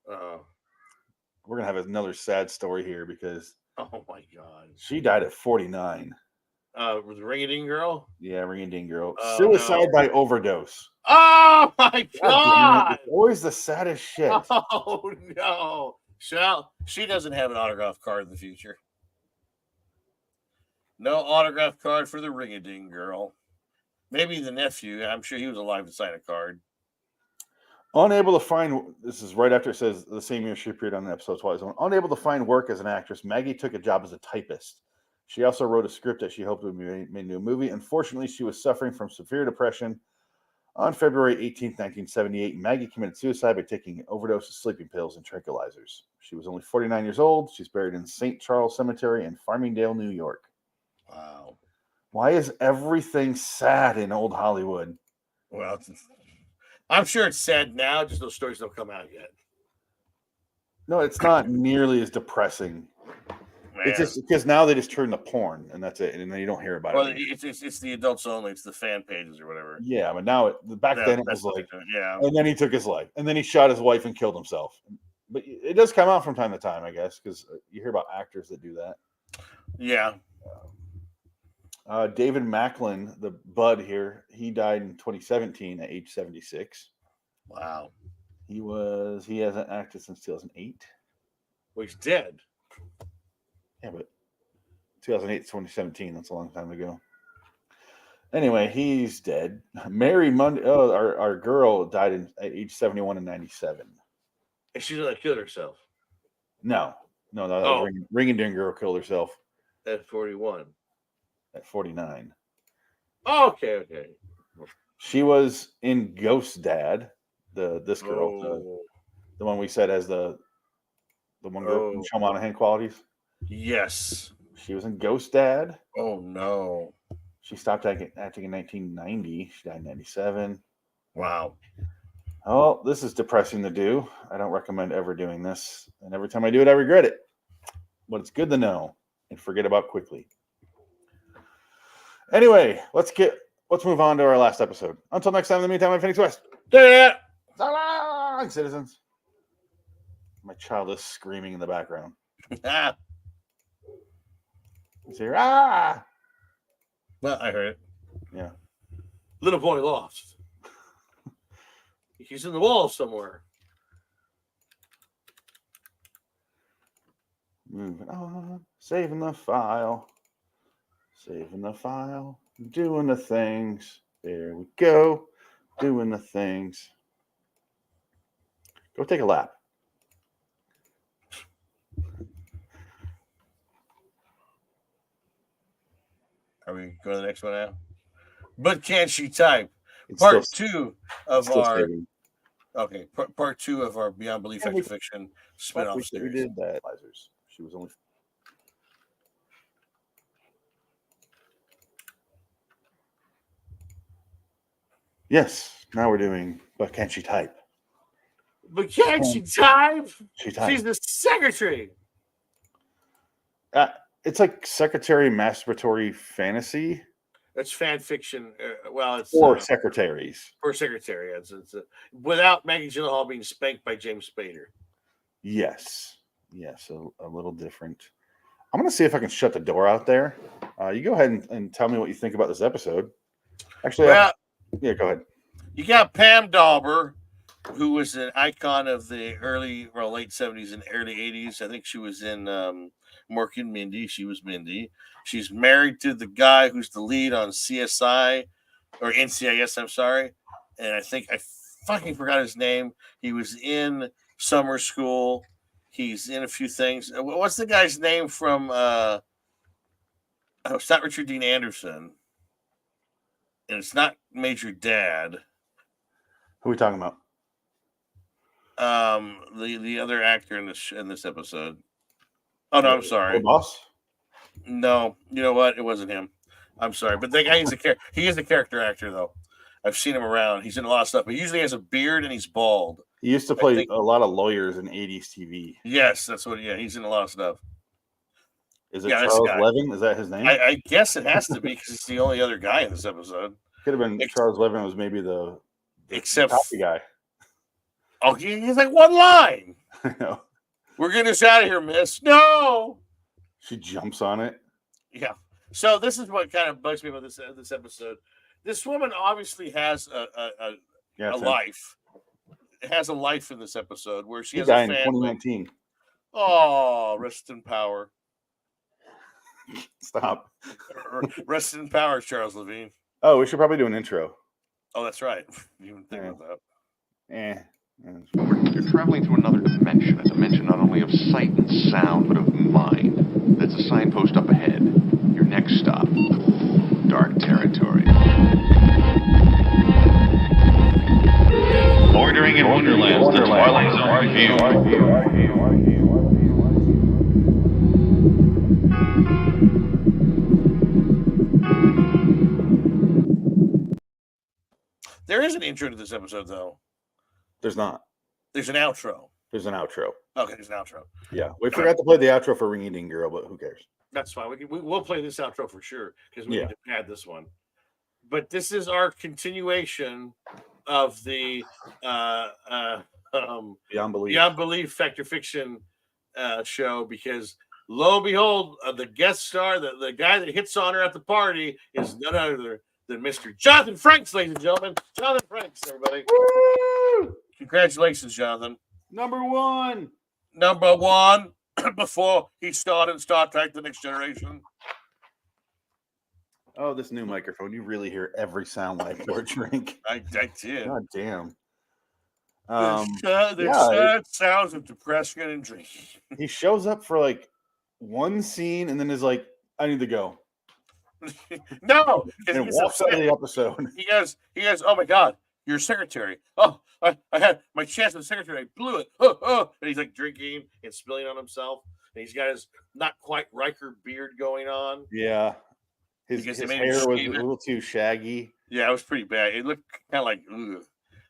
A: We're gonna have another sad story here because
B: oh my god,
A: she died at 49.
B: Was the Ring a Ding Girl?
A: Yeah, Ring a Ding Girl.
B: Oh,
A: Suicide
B: no.
A: by overdose.
B: Oh my god!
A: It's always the saddest shit.
B: Oh no. She doesn't have an autograph card in the future. No autograph card for the Ring-a-Ding Girl. Maybe the nephew. I'm sure he was alive to sign a card.
A: Unable to find, this is right after it says the same year she appeared on the episode Twilight Zone. Unable to find work as an actress, Maggie took a job as a typist. She also wrote a script that she hoped would be made into a movie. Unfortunately, she was suffering from severe depression. On February 18th, 1978, Maggie committed suicide by taking an overdose of sleeping pills and tranquilizers. She was only 49 years old. She's buried in St. Charles Cemetery in Farmingdale, New York.
B: Wow.
A: Why is everything sad in old Hollywood?
B: Well, I'm sure it's sad now, just those stories don't come out yet.
A: No, it's not nearly as depressing.
B: Man.
A: It's just because now they just turn to porn and that's it, and then you don't hear about
B: Well,
A: it.
B: it's the adults only. It's the fan pages or whatever.
A: Yeah, but now back then it was like,
B: yeah.
A: And then he took his life, and then he shot his wife and killed himself. But it does come out from time to time, I guess, because you hear about actors that do that.
B: Yeah.
A: David Macklin, the Bud here, he died in 2017 at age 76.
B: Wow.
A: He hasn't acted since 2008.
B: Well, he's dead.
A: Yeah, but 2008 to 2017, that's a long time ago. Anyway, he's dead. Mary Monday, our girl died at age 71 and 97.
B: And she's gonna kill herself.
A: No. Ring a Ding Girl killed herself
B: At 41.
A: at 49.
B: Oh, okay.
A: She was in Ghost Dad, this girl, the one we said has the one girl from Michelle Monaghan qualities.
B: Yes.
A: She was in Ghost Dad.
B: Oh no.
A: She stopped acting in 1990. She died in 97.
B: Wow.
A: Oh, this is depressing to do. I don't recommend ever doing this. And every time I do it, I regret it. But it's good to know and forget about quickly. Anyway, let's move on to our last episode. Until next time, in the meantime, I'm Phoenix West.
B: Yeah.
A: So long, citizens. My child is screaming in the background. He's here.
B: Well, I heard it.
A: Yeah.
B: Little boy lost. He's in the wall somewhere.
A: Moving on. Saving the file. Doing the things. There we go. Doing the things. Go take a lap.
B: Are we going to the next one now? But can she type?
A: It's
B: Part
A: still-
B: two of
A: still
B: our
A: saving.
B: okay. Part two of our Beyond Belief
A: Yeah,
B: Extra Fiction spinoff
A: We
B: series.
A: did that. She was only. Yes. Now we're doing. But can she type?
B: But can she type?
A: She types.
B: She's the secretary.
A: It's like secretary masturbatory fantasy
B: It's fan fiction. Well, it's
A: or secretaries.
B: for secretary. It's without Maggie Gyllenhaal being spanked by James Spader.
A: Yes, a little different. I'm going to see if I can shut the door out there. You go ahead and tell me what you think about this episode. Actually,
B: Well,
A: yeah, go ahead.
B: You got Pam Dauber, who was an icon of the late 70s and early 80s. I think she was in Mork and Mindy. She was Mindy. She's married to the guy who's the lead on CSI or NCIS, I'm sorry. And I think I fucking forgot his name. He was in Summer School. He's in a few things. What's the guy's name from it's not Richard Dean Anderson. And it's not Major Dad.
A: Who are we talking about?
B: The other actor in this episode. Oh no, I'm sorry.
A: Boss?
B: No, you know what? It wasn't him. I'm sorry, but that guy he is a character actor though. I've seen him around. He's in a lot of stuff, but he usually has a beard and he's bald.
A: He used to play a lot of lawyers in 80s TV.
B: Yes, that's what. Yeah, he's in a lot of stuff.
A: Is it
B: Yeah, this
A: Charles
B: guy.
A: Levin? Is that his name?
B: I guess it has to be because he's the only other guy in this episode.
A: Could have been Charles Levin was maybe the
B: Except
A: copy guy.
B: Oh, he's like one line.
A: I know.
B: We're getting us out of here, miss. No.
A: She jumps on it.
B: Yeah. So this is what kind of bugs me about this episode. This woman obviously has a life. Has a life in this episode where she has a
A: died in
B: family.
A: 2019.
B: Oh, rest in power.
A: Stop.
B: Rest in power, Charles Levine.
A: Oh, we should probably do an intro.
B: Oh, that's right. You didn't think about that.
L: You're traveling through another dimension, a dimension not only of sight and sound, but of mind. That's a signpost up ahead. Your next stop, dark territory.
K: Bordering in Wonderland, the Twilight Zone review.
B: There is an intro to this episode, though.
A: There's not.
B: There's an outro.
A: There's an outro.
B: Okay, there's an outro.
A: Yeah, we forgot to play the outro for Ring Eating Girl, but who cares?
D: That's fine. We'll play this outro for sure because we
A: Yeah.
D: need to add this one. But this is our continuation of the
A: Beyond
D: Belief Fact or Fiction show because lo and behold, the guest star, the guy that hits on her at the party is none other than Mr. Jonathan Franks, ladies and gentlemen. Jonathan Franks, everybody.
B: Woo! Congratulations, Jonathan.
A: Number one.
B: Before he started Star Trek The Next Generation.
A: Oh, this new microphone. You really hear every sound like your drink.
B: I did.
A: God damn.
B: The sad sounds of depression and drinking.
A: He shows up for like one scene and then is like, I need to go.
B: No,
A: and walks out of the episode.
B: He goes, oh my God, you're a secretary. Oh, I had my chance as a secretary. I blew it. Oh. And he's like drinking and spilling on himself. And he's got his not quite Riker beard going on.
A: Yeah. His hair was a little too shaggy.
B: Yeah, it was pretty bad. It looked kind of like, ugh.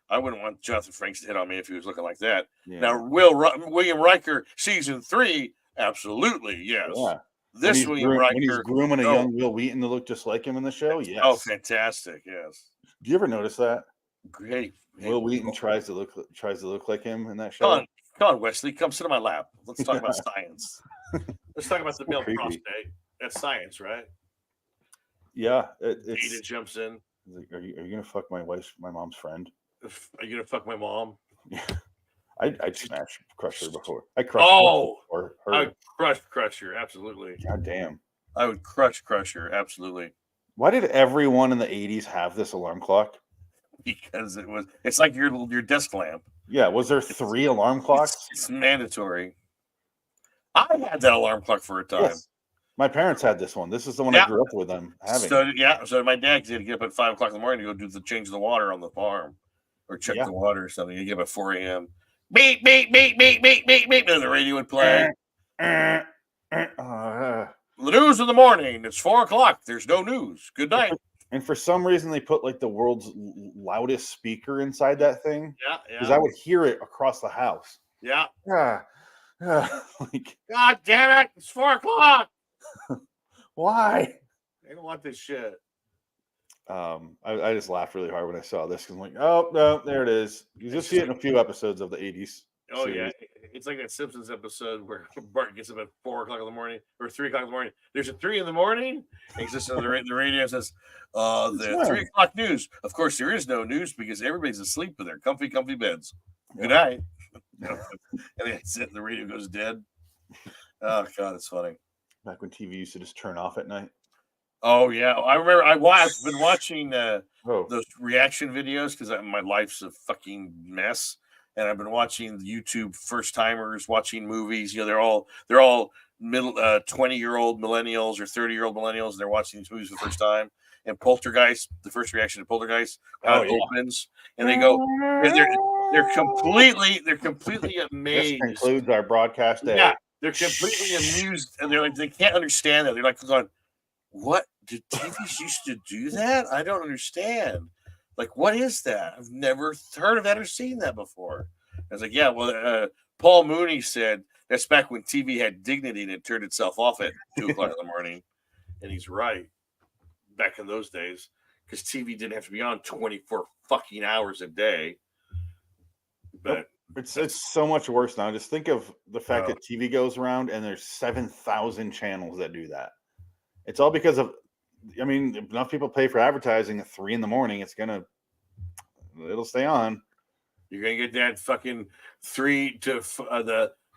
B: I wouldn't want Jonathan Franks to hit on me if he was looking like that.
A: Yeah.
B: Now, William Riker, season 3, absolutely, yes.
A: Yeah.
B: This William Riker.
A: When he's grooming a young Will Wheaton to look just like him in the show, yes.
B: Oh, fantastic, yes.
A: Do you ever notice that?
B: Great.
A: Will Wheaton tries to look like him in that show.
B: Come on, Wesley, come sit on my lap. Let's talk about science.
D: Let's talk about the male
A: creepy.
D: prostate. That's science, right?
A: Yeah,
D: Ada
A: it's.
D: jumps in.
A: Are you gonna fuck my mom's friend?
D: Are you gonna fuck my mom?
A: I'd crush her before. I crushed her.
B: I would crush her, absolutely.
A: God damn.
B: I would crush her, absolutely.
A: Why did everyone in the 80s have this alarm clock?
B: Because it's like your desk lamp.
A: Yeah, was there 3 alarm clocks?
B: It's mandatory. I had that alarm clock for a time.
A: Yes. My parents had this one. This is the one I grew up with them having.
B: So my dad had to get up at 5 o'clock in the morning to go change the water on the farm or check the water or something. He'd get up at 4 a.m. Beep, beep, beep, beep, beep, beep, beep. And the radio would play. The news in the morning. It's 4 o'clock. There's no news. Good night.
A: And for some reason, they put like the world's loudest speaker inside that thing.
D: Yeah.
A: Because I would hear it across the house.
D: Yeah.
A: Like,
D: God damn it. It's 4 o'clock.
A: Why?
D: They don't want this shit.
A: I just laughed really hard when I saw this because I'm like, oh no, there it is. You'll see it in a few episodes of the 80s.
D: Oh
A: series.
D: yeah, it's like that Simpsons episode where Bart gets up at 4 o'clock in the morning or 3 o'clock in the morning. There's a 3 in the morning. And he's just on the radio says, the 3 o'clock news. Of course, there is no news because everybody's asleep in their comfy beds. Good night. And that's it. The radio goes dead. Oh God, it's funny.
A: Back when TV used to just turn off at night.
B: Oh yeah, I remember. I've been watching those reaction videos because my life's a fucking mess, and I've been watching YouTube first timers watching movies. You know, they're all middle 20-year-old millennials or 30-year-old millennials, and they're watching these movies for the first time. And Poltergeist, the first reaction to Poltergeist, opens, and they go, they're completely amazed.
A: This concludes our broadcast day.
B: Yeah, they're completely amused, and they're like, they can't understand that. They're like going, what? Did TVs used to do that? I don't understand. Like, what is that? I've never heard of that or seen that before. I was like, yeah, well, Paul Mooney said That's back when TV had dignity and it turned itself off at 2 o'clock in the morning. And he's right. Back in those days, because TV didn't have to be on 24 fucking hours a day. But
A: it's so much worse now. Just think of the fact that TV goes around and there's 7,000 channels that do that. It's all because of, I mean, enough people pay for advertising at 3 a.m. It'll stay on.
B: You're gonna get that fucking 3 to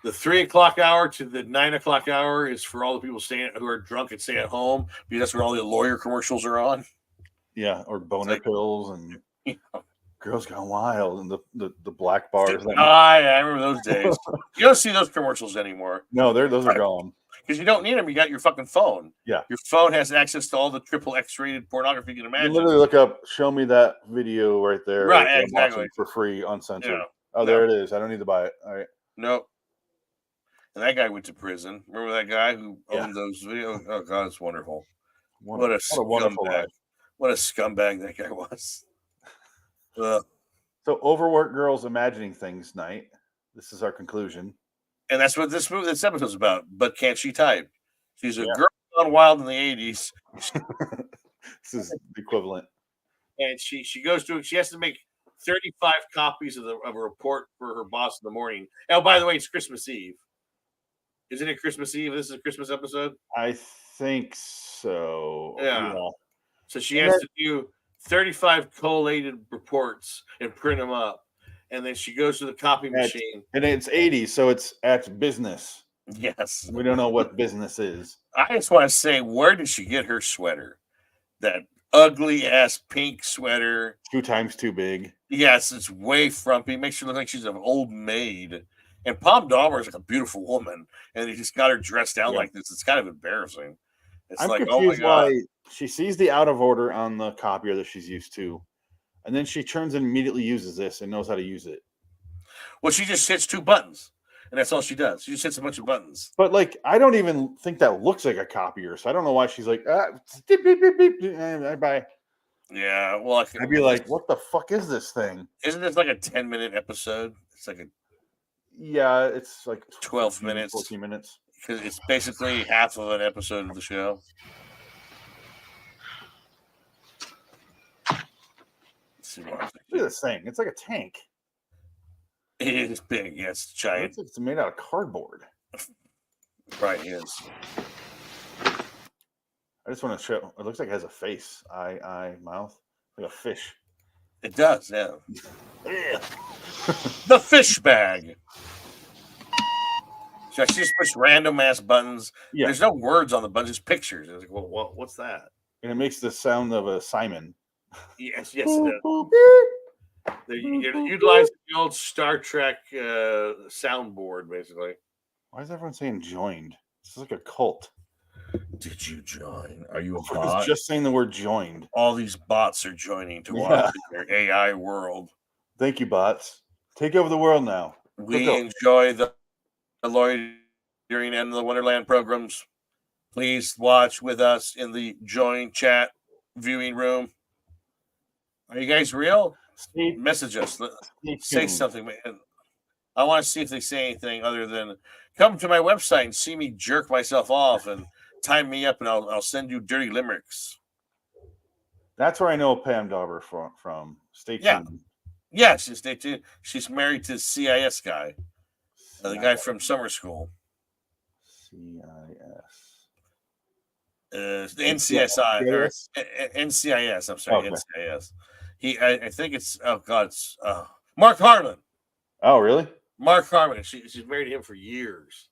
B: the 3 o'clock hour to the 9 o'clock hour is for all the people who are drunk and stay at home, because that's where all the lawyer commercials are on.
A: Yeah, or boner pills and Girls Gone Wild and the black bars.
B: I remember those days. You don't see those commercials anymore.
A: No, those are gone.
B: Because you don't need them. You got your fucking phone.
A: Yeah.
B: Your phone has access to all the triple X-rated pornography you can imagine.
A: You literally look up, show me that video right there.
B: Right, exactly.
A: For free, uncensored.
B: Yeah.
A: Oh, there it is. I don't need to buy it. All right.
B: Nope. And that guy went to prison. Remember that guy who owned those videos? Oh, God, it's wonderful. What a
A: wonderful
B: scumbag.
A: life.
B: What a scumbag that guy was.
A: So overworked girls imagining things night. This is our conclusion.
B: And that's what this episode's about. But can't she type? She's a girl gone wild in the 80s.
A: This is the equivalent.
B: And she goes to, she has to make 35 copies of a report for her boss in the morning. Oh, by the way, it's Christmas Eve. Isn't it Christmas Eve? This is a Christmas episode?
A: I think so.
B: Yeah. So she has to do 35 collated reports and print them up. And then she goes to the copy machine.
A: And it's 80s, so it's at business.
B: Yes.
A: We don't know what business is.
B: I just want to say, where did she get her sweater? That ugly ass pink sweater.
A: 2 times too big.
B: Yes, it's way frumpy. Makes her look like she's an old maid. And Pom Dahmer is like a beautiful woman, and he just got her dressed down like this. It's kind of embarrassing. It's
A: I'm
B: like,
A: confused
B: oh my God.
A: why she sees the out of order on the copier that she's used to, and then she turns and immediately uses this and knows how to use it.
B: Well, she just hits 2 buttons, and that's all she does. She just hits a bunch of buttons.
A: But like, I don't even think that looks like a copier, so I don't know why she's like, beep, beep, beep, beep, bye.
B: Yeah, well,
A: I'd be like, what the fuck is this thing?
B: Isn't this like a 10-minute episode? It's like
A: Yeah, it's like
B: 12 minutes.
A: 14 minutes.
B: Because it's basically half of an episode of the show.
A: Look at this thing. It's like a tank.
B: It is big. Yeah, it's giant.
A: It's made out of cardboard.
B: Right, it is.
A: I just want to show. It looks like it has a face, eye, mouth, like a fish.
B: It does, yeah. The fish bag. So she just push random ass buttons.
A: Yeah.
B: There's no words on the buttons, just pictures. It's like, well, what's that?
A: And it makes the sound of a Simon.
B: Yes, it does. They're utilizing the old Star Trek soundboard, basically.
A: Why is everyone saying joined? This is like a cult.
B: Did you join? Are you a
A: I was
B: bot?
A: just saying the word joined.
B: All these bots are joining to watch their AI world.
A: Thank you, bots. Take over the world now.
B: We enjoy the loitering and the Wonderland programs. Please watch with us in the join chat viewing room. Are you guys real? Message us. Say something. I want to see if they say anything other than come to my website and see me jerk myself off and time me up, and I'll send you dirty limericks.
A: That's where I know Pam Dauber from. Stay tuned.
B: Yeah, stay tuned. She's married to CIS guy, the guy from summer school.
A: CIS.
B: The NCSI or NCIS. I'm sorry, NCIS. I think it's it's Mark Harmon.
A: Oh, really?
B: Mark Harmon. She's married to him for years.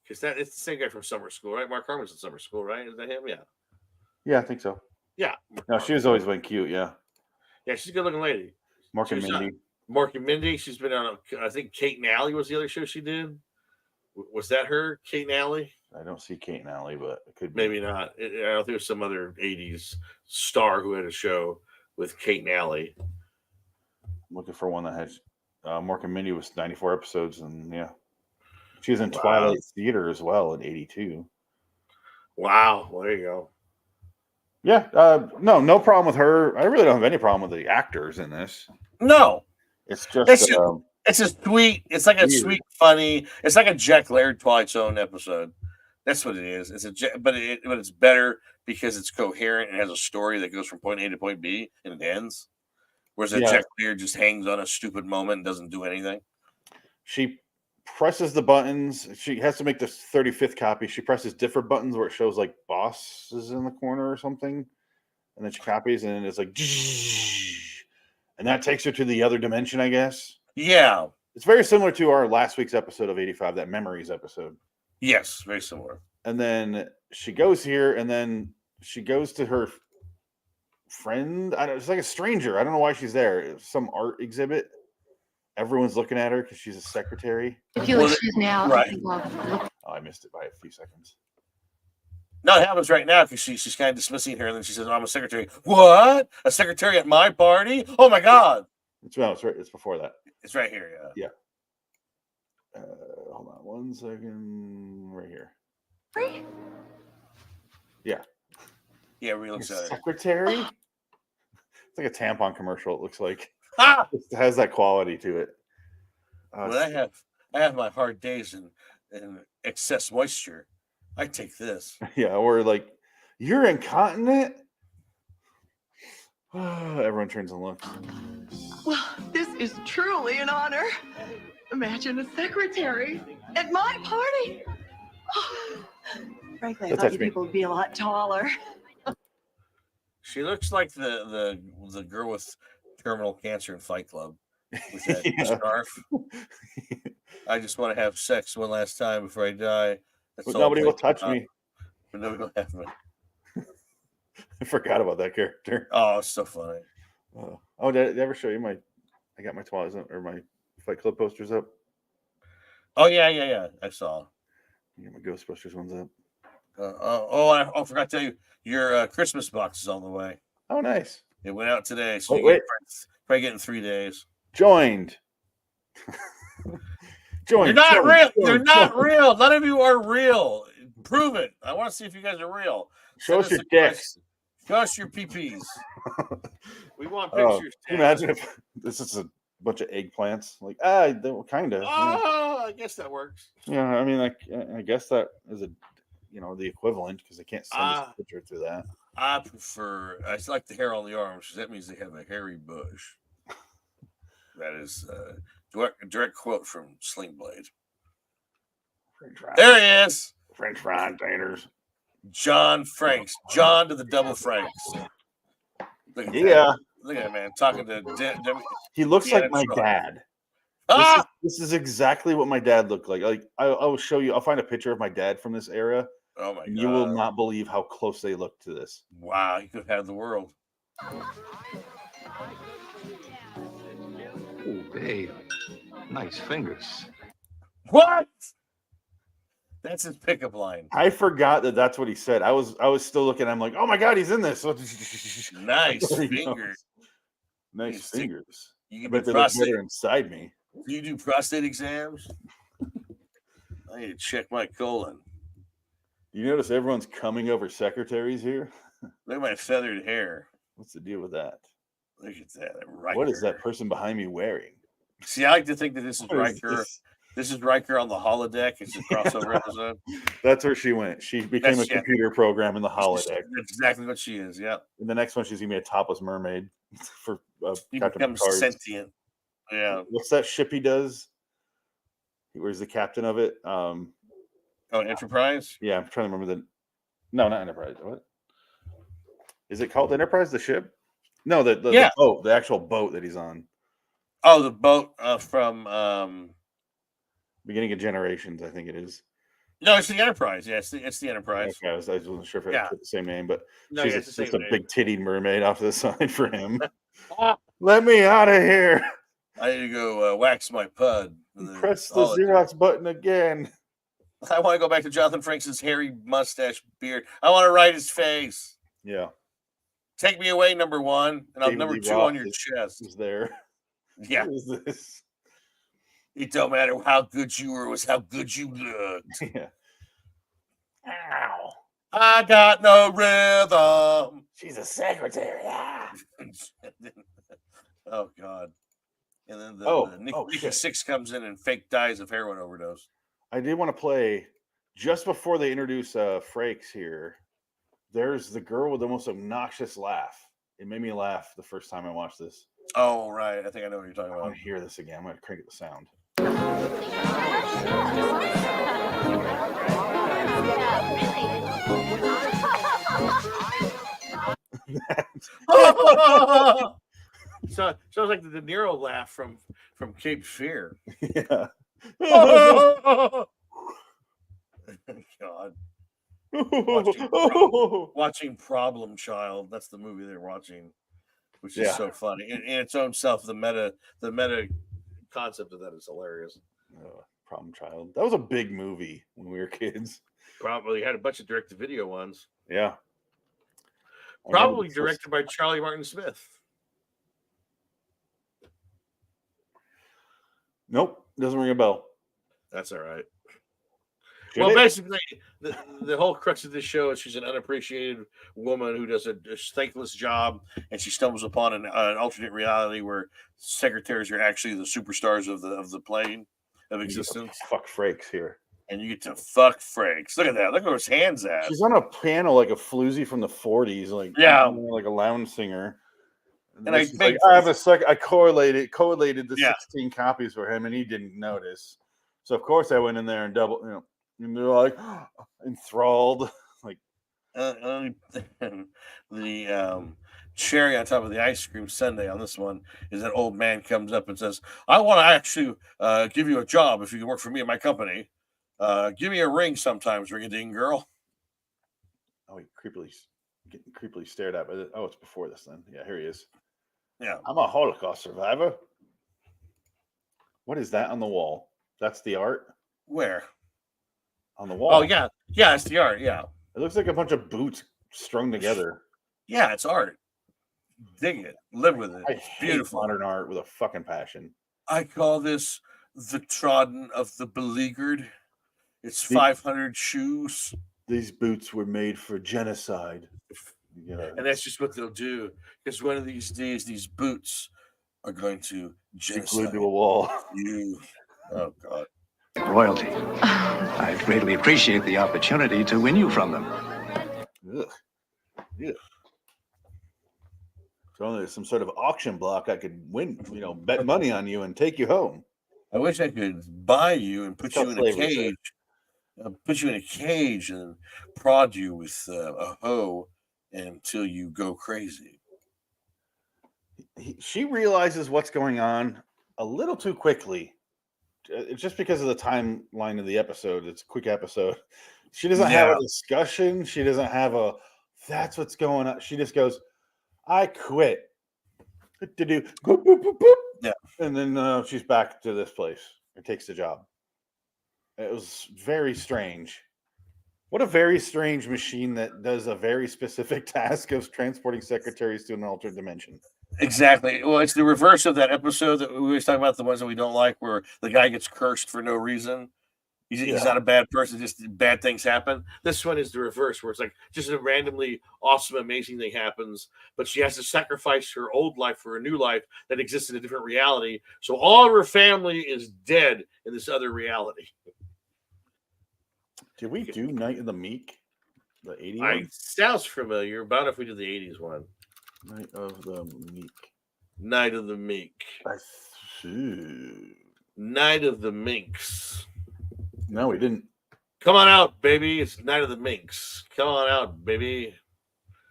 B: Because it's the same guy from summer school, right? Mark Harmon's in summer school, right? Is that him? Yeah.
A: Yeah, I think so.
B: Yeah.
A: No, she has always been cute. Yeah.
B: Yeah, she's a good-looking lady.
A: Mark and Mindy.
B: Mark and Mindy. She's been on. I think Kate and Allie was the other show she did. Was that her, Kate and Allie?
A: I don't see Kate and Allie, but it could be.
B: Maybe not. I don't think it was some other '80s star who had a show with Kate and Allie.
A: I'm looking for one that has Mark and Mindy was 94 episodes, and yeah, she was in Twilight Theater as well in '82.
B: Wow, well, there you go.
A: Yeah, no problem with her. I really don't have any problem with the actors in this.
B: No,
A: it's just
B: It's a sweet. It's like a sweet, funny. It's like a Jack Laird Twilight Zone episode. That's what it is. But it's better because it's coherent and has a story that goes from point A to point B and it ends. Whereas that Jack Laird just hangs on a stupid moment and doesn't do anything.
A: She presses the buttons. She has to make the 35th copy. She presses different buttons where it shows like bosses in the corner or something. And then she copies and it's like, and that takes her to the other dimension, I guess.
B: Yeah.
A: It's very similar to our last week's episode of 85, that Memories episode.
B: Yes, very similar.
A: And then she goes here and then she goes to her friend. It's like a stranger. I don't know why she's there. It's some art exhibit. Everyone's looking at her because she's a secretary.
U: If you'll excuse me, I'll
B: right.
A: Oh, I missed it by a few seconds.
B: No, it happens right now because she's kind of dismissing her, and then she says, "I'm a secretary." What? A secretary at my party? Oh my god!
A: It's right. It's before that.
B: It's right here.
A: Yeah. Hold on 1 second. Right here.
U: Free?
A: Yeah.
B: Yeah, real excited.
A: Secretary? It's like a tampon commercial. It looks like.
B: Ah!
A: It has that quality to it.
B: When I have my hard days and excess moisture, I take this.
A: Yeah, or like, you're incontinent? Everyone turns and looks.
M: Well, this is truly an honor. Imagine a secretary at my party. Frankly, I thought you people would be a lot taller.
B: She looks like the girl with terminal cancer in Fight Club with that scarf. I just want to have sex one last time before I die.
A: But nobody will touch me.
B: But nobody will have me.
A: I forgot about that character.
B: Oh, it's so funny.
A: Oh, did I ever show you I got my Twilight Zone or my Fight Club posters up?
B: Oh yeah. I saw.
A: Yeah, my Ghostbusters one's up.
B: I forgot to tell you, your Christmas box is on the way.
A: Oh, nice.
B: It went out today, so
A: wait.
B: probably get in 3 days.
A: Joined.
B: You're not real. You're not real. None of you are real. Prove it. I want to see if you guys are real.
A: Show us your dicks.
B: Show us your PPs. We want
A: Oh,
B: pictures.
A: can you imagine if this is a bunch of eggplants? Like, kind of.
B: Oh, I guess that works.
A: Yeah, I mean, I guess that is the equivalent because they can't send us a picture through that.
B: I like the hair on the arms because that means they have a hairy bush. That is a direct quote from Sling Blade. There he is.
A: French fry containers.
B: John Franks. John to the double Franks. Look at
A: that.
B: Look at that man talking to
A: He looks like my dad. This is exactly what my dad looked like. Like I will show you. I'll find a picture of my dad from this era.
B: Oh my god!
A: You will not believe how close they look to this.
B: Wow, he could have the world.
V: Oh, babe, nice fingers.
B: What? That's his pickup line.
A: I forgot that's what he said. I was still looking. I'm like, oh my god, he's in this.
B: Nice fingers.
A: Nice fingers.
B: You
A: bet they look better inside me.
B: Do you do prostate exams? I need to check my colon.
A: You notice everyone's coming over secretaries here?
B: Look at my feathered hair.
A: What's the deal with that?
B: Look at that. Riker.
A: What is that person behind me wearing?
B: See, I like to think that this is Riker. This is Riker on the holodeck. It's a crossover episode.
A: That's where she went. She became a computer program in the holodeck.
B: That's exactly what she is. Yeah.
A: And the next one, she's gonna be a topless mermaid for
B: He
A: Captain
B: becomes
A: Picard.
B: sentient. Yeah.
A: What's that ship he does? Where's the captain of it?
B: Oh, Enterprise?
A: Yeah, I'm trying to remember No, not Enterprise. What? Is it called Enterprise, the ship? No, the boat, the actual boat that he's on.
B: Oh, the boat from
A: Beginning of Generations, I think it is.
B: No, it's the Enterprise. Yeah, it's the Enterprise.
A: Okay, I wasn't sure if it had the same name, but
B: No,
A: she's
B: yeah, it's the
A: just
B: same
A: a
B: name.
A: big tittied mermaid off to the side for him. Let me out of here.
B: I need to go wax my pud.
A: Press the Xerox button again.
B: I want to go back to Jonathan Frakes' hairy mustache beard. I want to write his face.
A: Yeah.
B: Take me away, number one, and I'll
A: David
B: number
A: Lee
B: two
A: Roth
B: on your chest.
A: Is there?
B: Yeah.
A: What is this?
B: It don't matter how good you were, it was how good you looked.
A: Yeah.
B: Ow. I got no rhythm.
A: She's a secretary.
B: Oh God. And then the Nikki
A: shit.
B: Six comes in and fake dies of heroin overdose.
A: I did want to play just before they introduce Frakes here. There's the girl with the most obnoxious laugh. It made me laugh the first time I watched this.
B: Oh, right. I think I know what you're talking about.
A: I want to hear this again. I'm going to crank up the sound.
B: Sounds like the De Niro laugh from Cape Fear.
A: Yeah.
B: God. Watching Problem Child. That's the movie they're watching, which is so funny. In its own self, the meta concept of that is hilarious.
A: Problem Child. That was a big movie when we were kids.
B: Probably had a bunch of direct-to-video ones.
A: Yeah.
B: Probably directed by Charlie Martin Smith.
A: Nope. Doesn't ring a bell.
B: That's all right.
A: Should it?
B: Basically, the whole crux of this show is she's an unappreciated woman who does a thankless job, and she stumbles upon an alternate reality where secretaries are actually the superstars of the plane of existence.
A: Fuck Frakes here.
B: And you get to fuck Frakes. Look at that. Look where his hand's at.
A: She's on a piano like a floozy from the 40s, like a lounge singer. And I have I correlated the 16 copies for him, and he didn't notice. So of course I went in there and double, and they're like enthralled, like
B: the cherry on top of the ice cream sundae on this one is that old man comes up and says, "I want to actually give you a job if you can work for me and my company. Give me a ring sometimes, ring-a-ding girl."
A: Oh, he getting creepily stared at by this. Oh, it's before this then. Yeah, here he is.
B: Yeah.
A: I'm a Holocaust survivor. What is that on the wall? That's the art?
B: Where?
A: On the wall.
B: Oh, yeah. Yeah, it's the art. Yeah.
A: It looks like a bunch of boots strung together.
B: Yeah, it's art. Dig it. Live with it.
A: It's beautiful. Modern art with a fucking passion.
B: I call this the trodden of the beleaguered. It's 500 shoes.
A: These boots were made for genocide. Yeah.
B: And that's just what they'll do. Because one of these days, these boots are going to genocide
A: glued to a wall.
B: You. Oh, God.
V: Royalty. I greatly appreciate the opportunity to win you from them.
A: Ugh. Yeah. So there's some sort of auction block I could win, bet money on you and take you home.
B: I wish I could buy you and put you in a cage. Put you in a cage and prod you with a hoe until you go crazy.
A: She realizes what's going on a little too quickly. It's just because of the timeline of the episode. It's a quick episode. She doesn't have a discussion. She doesn't have that's what's going on. She just goes, I quit. To do boop, boop, boop, boop.
B: Yeah.
A: And then she's back to this place and takes the job. It was very strange. What a very strange machine that does a very specific task of transporting secretaries to an alternate dimension.
B: Exactly. Well, it's the reverse of that episode that we always talk about, the ones that we don't like, where the guy gets cursed for no reason. He's not a bad person, just bad things happen. This one is the reverse, where it's like just a randomly awesome, amazing thing happens, but she has to sacrifice her old life for a new life that exists in a different reality. So all of her family is dead in this other reality.
A: Did we do Night of the Meek? The 80s
B: one? Sounds familiar. About if we did the 80s one.
A: Night of the Meek.
B: Night of the Meek.
A: I see.
B: Night of the Minx.
A: No, we didn't.
B: Come on out, baby. It's Night of the Minx. Come on out, baby.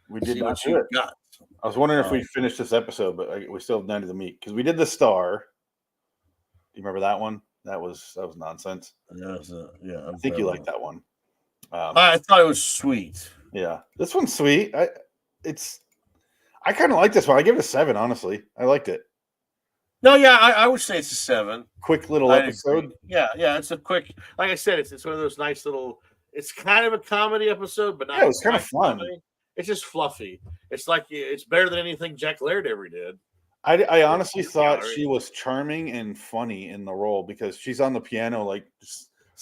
A: We did
B: See
A: not
B: what
A: do
B: you
A: it.
B: got.
A: I was wondering if we finished this episode, but we still have Night of the Meek because we did the Star. Do you remember that one? That was nonsense.
B: Yeah,
A: I think you liked that one.
B: I thought it was sweet.
A: Yeah, this one's sweet. I kind of like this one. I give it a 7. Honestly, I liked it.
B: No, yeah, I would say it's a 7.
A: Quick little episode.
B: Yeah, it's a quick. Like I said, it's one of those nice little. It's kind of a comedy episode, but not.
A: Yeah, it was kind of fun.
B: Comedy. It's just fluffy. It's like it's better than anything Jack Laird ever did.
A: I honestly thought she was charming and funny in the role because she's on the piano, like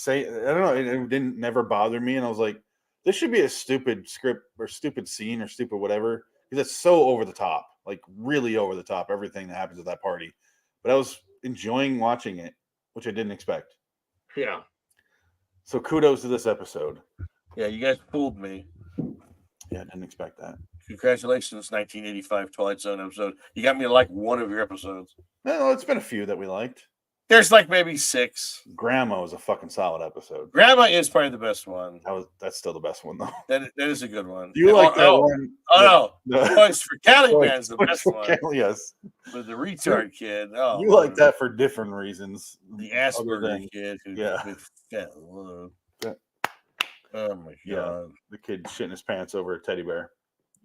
A: I don't know, it didn't never bother me, and I was like, this should be a stupid script or stupid scene or stupid whatever because it's so over the top, like really over the top. Everything that happens at that party, but I was enjoying watching it, which I didn't expect.
B: Yeah.
A: So kudos to this episode.
B: Yeah, you guys fooled me.
A: Yeah, I didn't expect that.
B: Congratulations, 1985 Twilight Zone episode. You got me to like one of your episodes.
A: No, it's been a few that we liked.
B: There's like maybe 6.
A: Grandma was a fucking solid episode.
B: Grandma is probably the best one.
A: That's still the best one though.
B: That is a good one.
A: Do you like that one?
B: Oh no, Toys for Caliban's the best one.
A: Yes,
B: with the retard kid. Oh,
A: you like that for different reasons.
B: The Asperger kid who fat. Oh my god,
A: the kid shitting his pants over a teddy bear.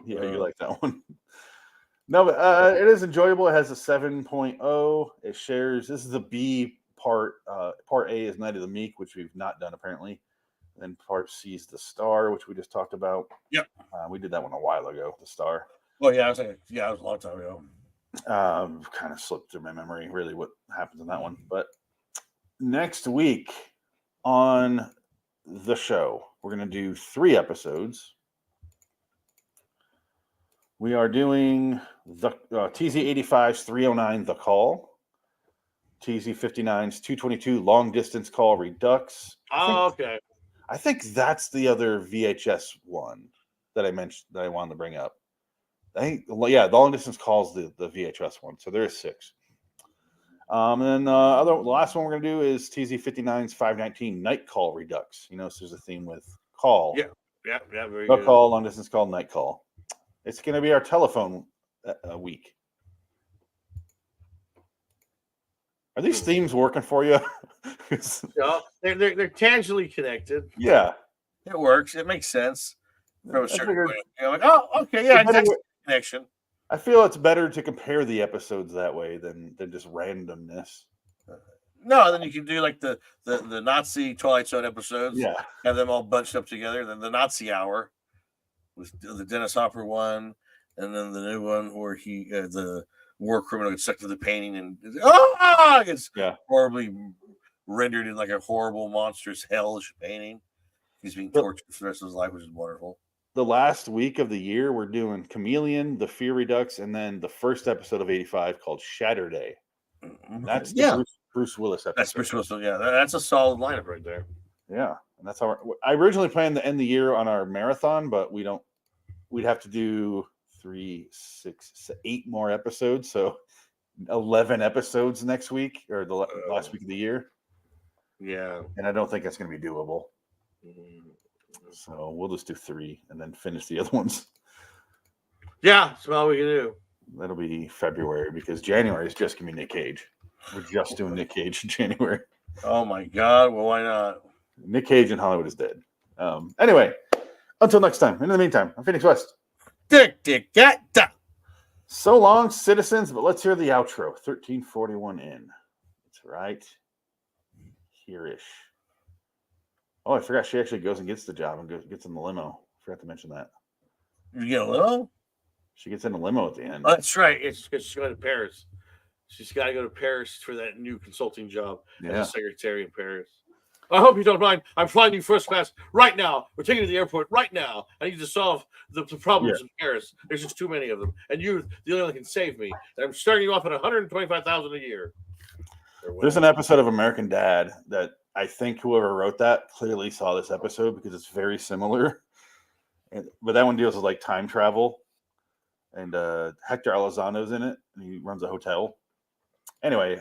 A: Yeah, you like that one. No, but it is enjoyable. It has a 7.0. It shares. This is the B part. Part A is Night of the Meek, which we've not done apparently. Then part C is The Star, which we just talked about.
B: Yep.
A: We did that one a while ago. The Star.
B: Oh yeah, it was a long time ago.
A: Kind of slipped through my memory, really, what happens in that one. But next week on the show, we're going to do 3 episodes. We are doing the TZ85's 309, The Call. TZ59's 222, Long Distance Call Redux.
B: Okay.
A: I think that's the other VHS one that I mentioned that I wanted to bring up. I think, yeah, the Long Distance Call's the VHS one. So there is 6. And then the last one we're going to do is TZ59's 519, Night Call Redux. You know, so there's a theme with call.
B: Yeah, very
A: The
B: good.
A: Call, Long Distance Call, Night Call. It's going to be our telephone week. Are these themes working for you?
B: Yeah, they're tangentially connected.
A: Yeah,
B: it works. It makes sense from a certain point. You're like, oh, okay, yeah, that's a connection.
A: I feel it's better to compare the episodes that way than just randomness.
B: No, then you can do like the Nazi Twilight Zone episodes.
A: Yeah,
B: have them all bunched up together. Then the Nazi Hour was the Dennis Hopper one, and then the new one where he the war criminal gets stuck to the painting and gets horribly rendered in like a horrible, monstrous, hellish painting. He's being tortured for the rest of his life, which is wonderful.
A: The last week of the year, we're doing Chameleon, the Fear Redux, and then the first episode of 85 called Shatter Day. That's the Bruce Willis episode.
B: That's Bruce Willis. Yeah, that's a solid lineup right there.
A: Yeah, and that's how I originally planned to end the year on our marathon, but we don't. We'd have to do 3, 6, 8 more episodes, so 11 episodes next week or the last week of the year.
B: Yeah,
A: and I don't think that's going to be doable. So we'll just do 3 and then finish the other ones.
B: Yeah, that's all we can do.
A: That'll be February because January is just going to be Nick Cage. We're just doing Nick Cage in January.
B: Oh my God! Well, why not?
A: Nick Cage in Hollywood is dead. Anyway, until next time. In the meantime, I'm Phoenix West. So long, citizens. But let's hear the outro. 1341 in. That's right. Here-ish. Oh, I forgot she actually goes and gets the job and gets in the limo. Forgot to mention that.
B: You get a limo?
A: She gets in a limo at the end.
B: Oh, that's right. It's because she's going to Paris. She's got to go to Paris for that new consulting job as a secretary in Paris. I hope you don't mind. I'm flying you first class right now. We're taking you to the airport right now. I need to solve the problems in Paris. There's just too many of them. And you're the only one that can save me. And I'm starting you off at $125,000 a year.
A: There's an episode of American Dad that I think whoever wrote that clearly saw this episode because it's very similar. But that one deals with like time travel. And Hector Elizondo in it. And he runs a hotel. Anyway,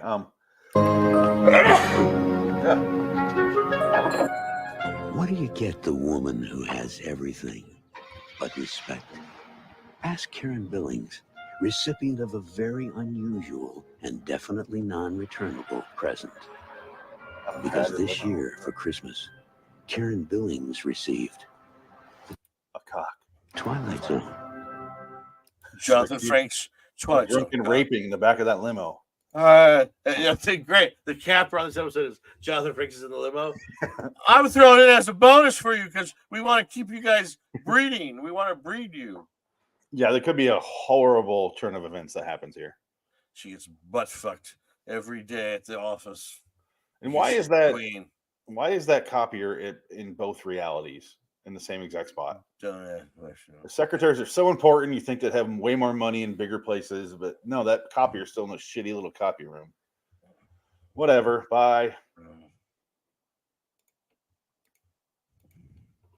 E: What do you get the woman who has everything but respect? Ask Karen Billings, recipient of a very unusual and definitely non-returnable present. Because this year, for Christmas, Karen Billings received
A: a cock.
E: Twilight Zone.
B: Jonathan Frakes Twilight Zone.
A: Drunken raping in the back of that limo.
B: I think great. The capper on this episode is Jonathan Frakes is in the limo. I'm throwing it as a bonus for you because we want to keep you guys breeding. We want to breed you.
A: Yeah, there could be a horrible turn of events that happens here.
B: She gets butt fucked every day at the office.
A: And why is that? Why is that copier in both realities in the same exact spot? The secretaries are so important. You think they'd have way more money in bigger places, but no, that copier is still in a shitty little copy room. Whatever. Bye.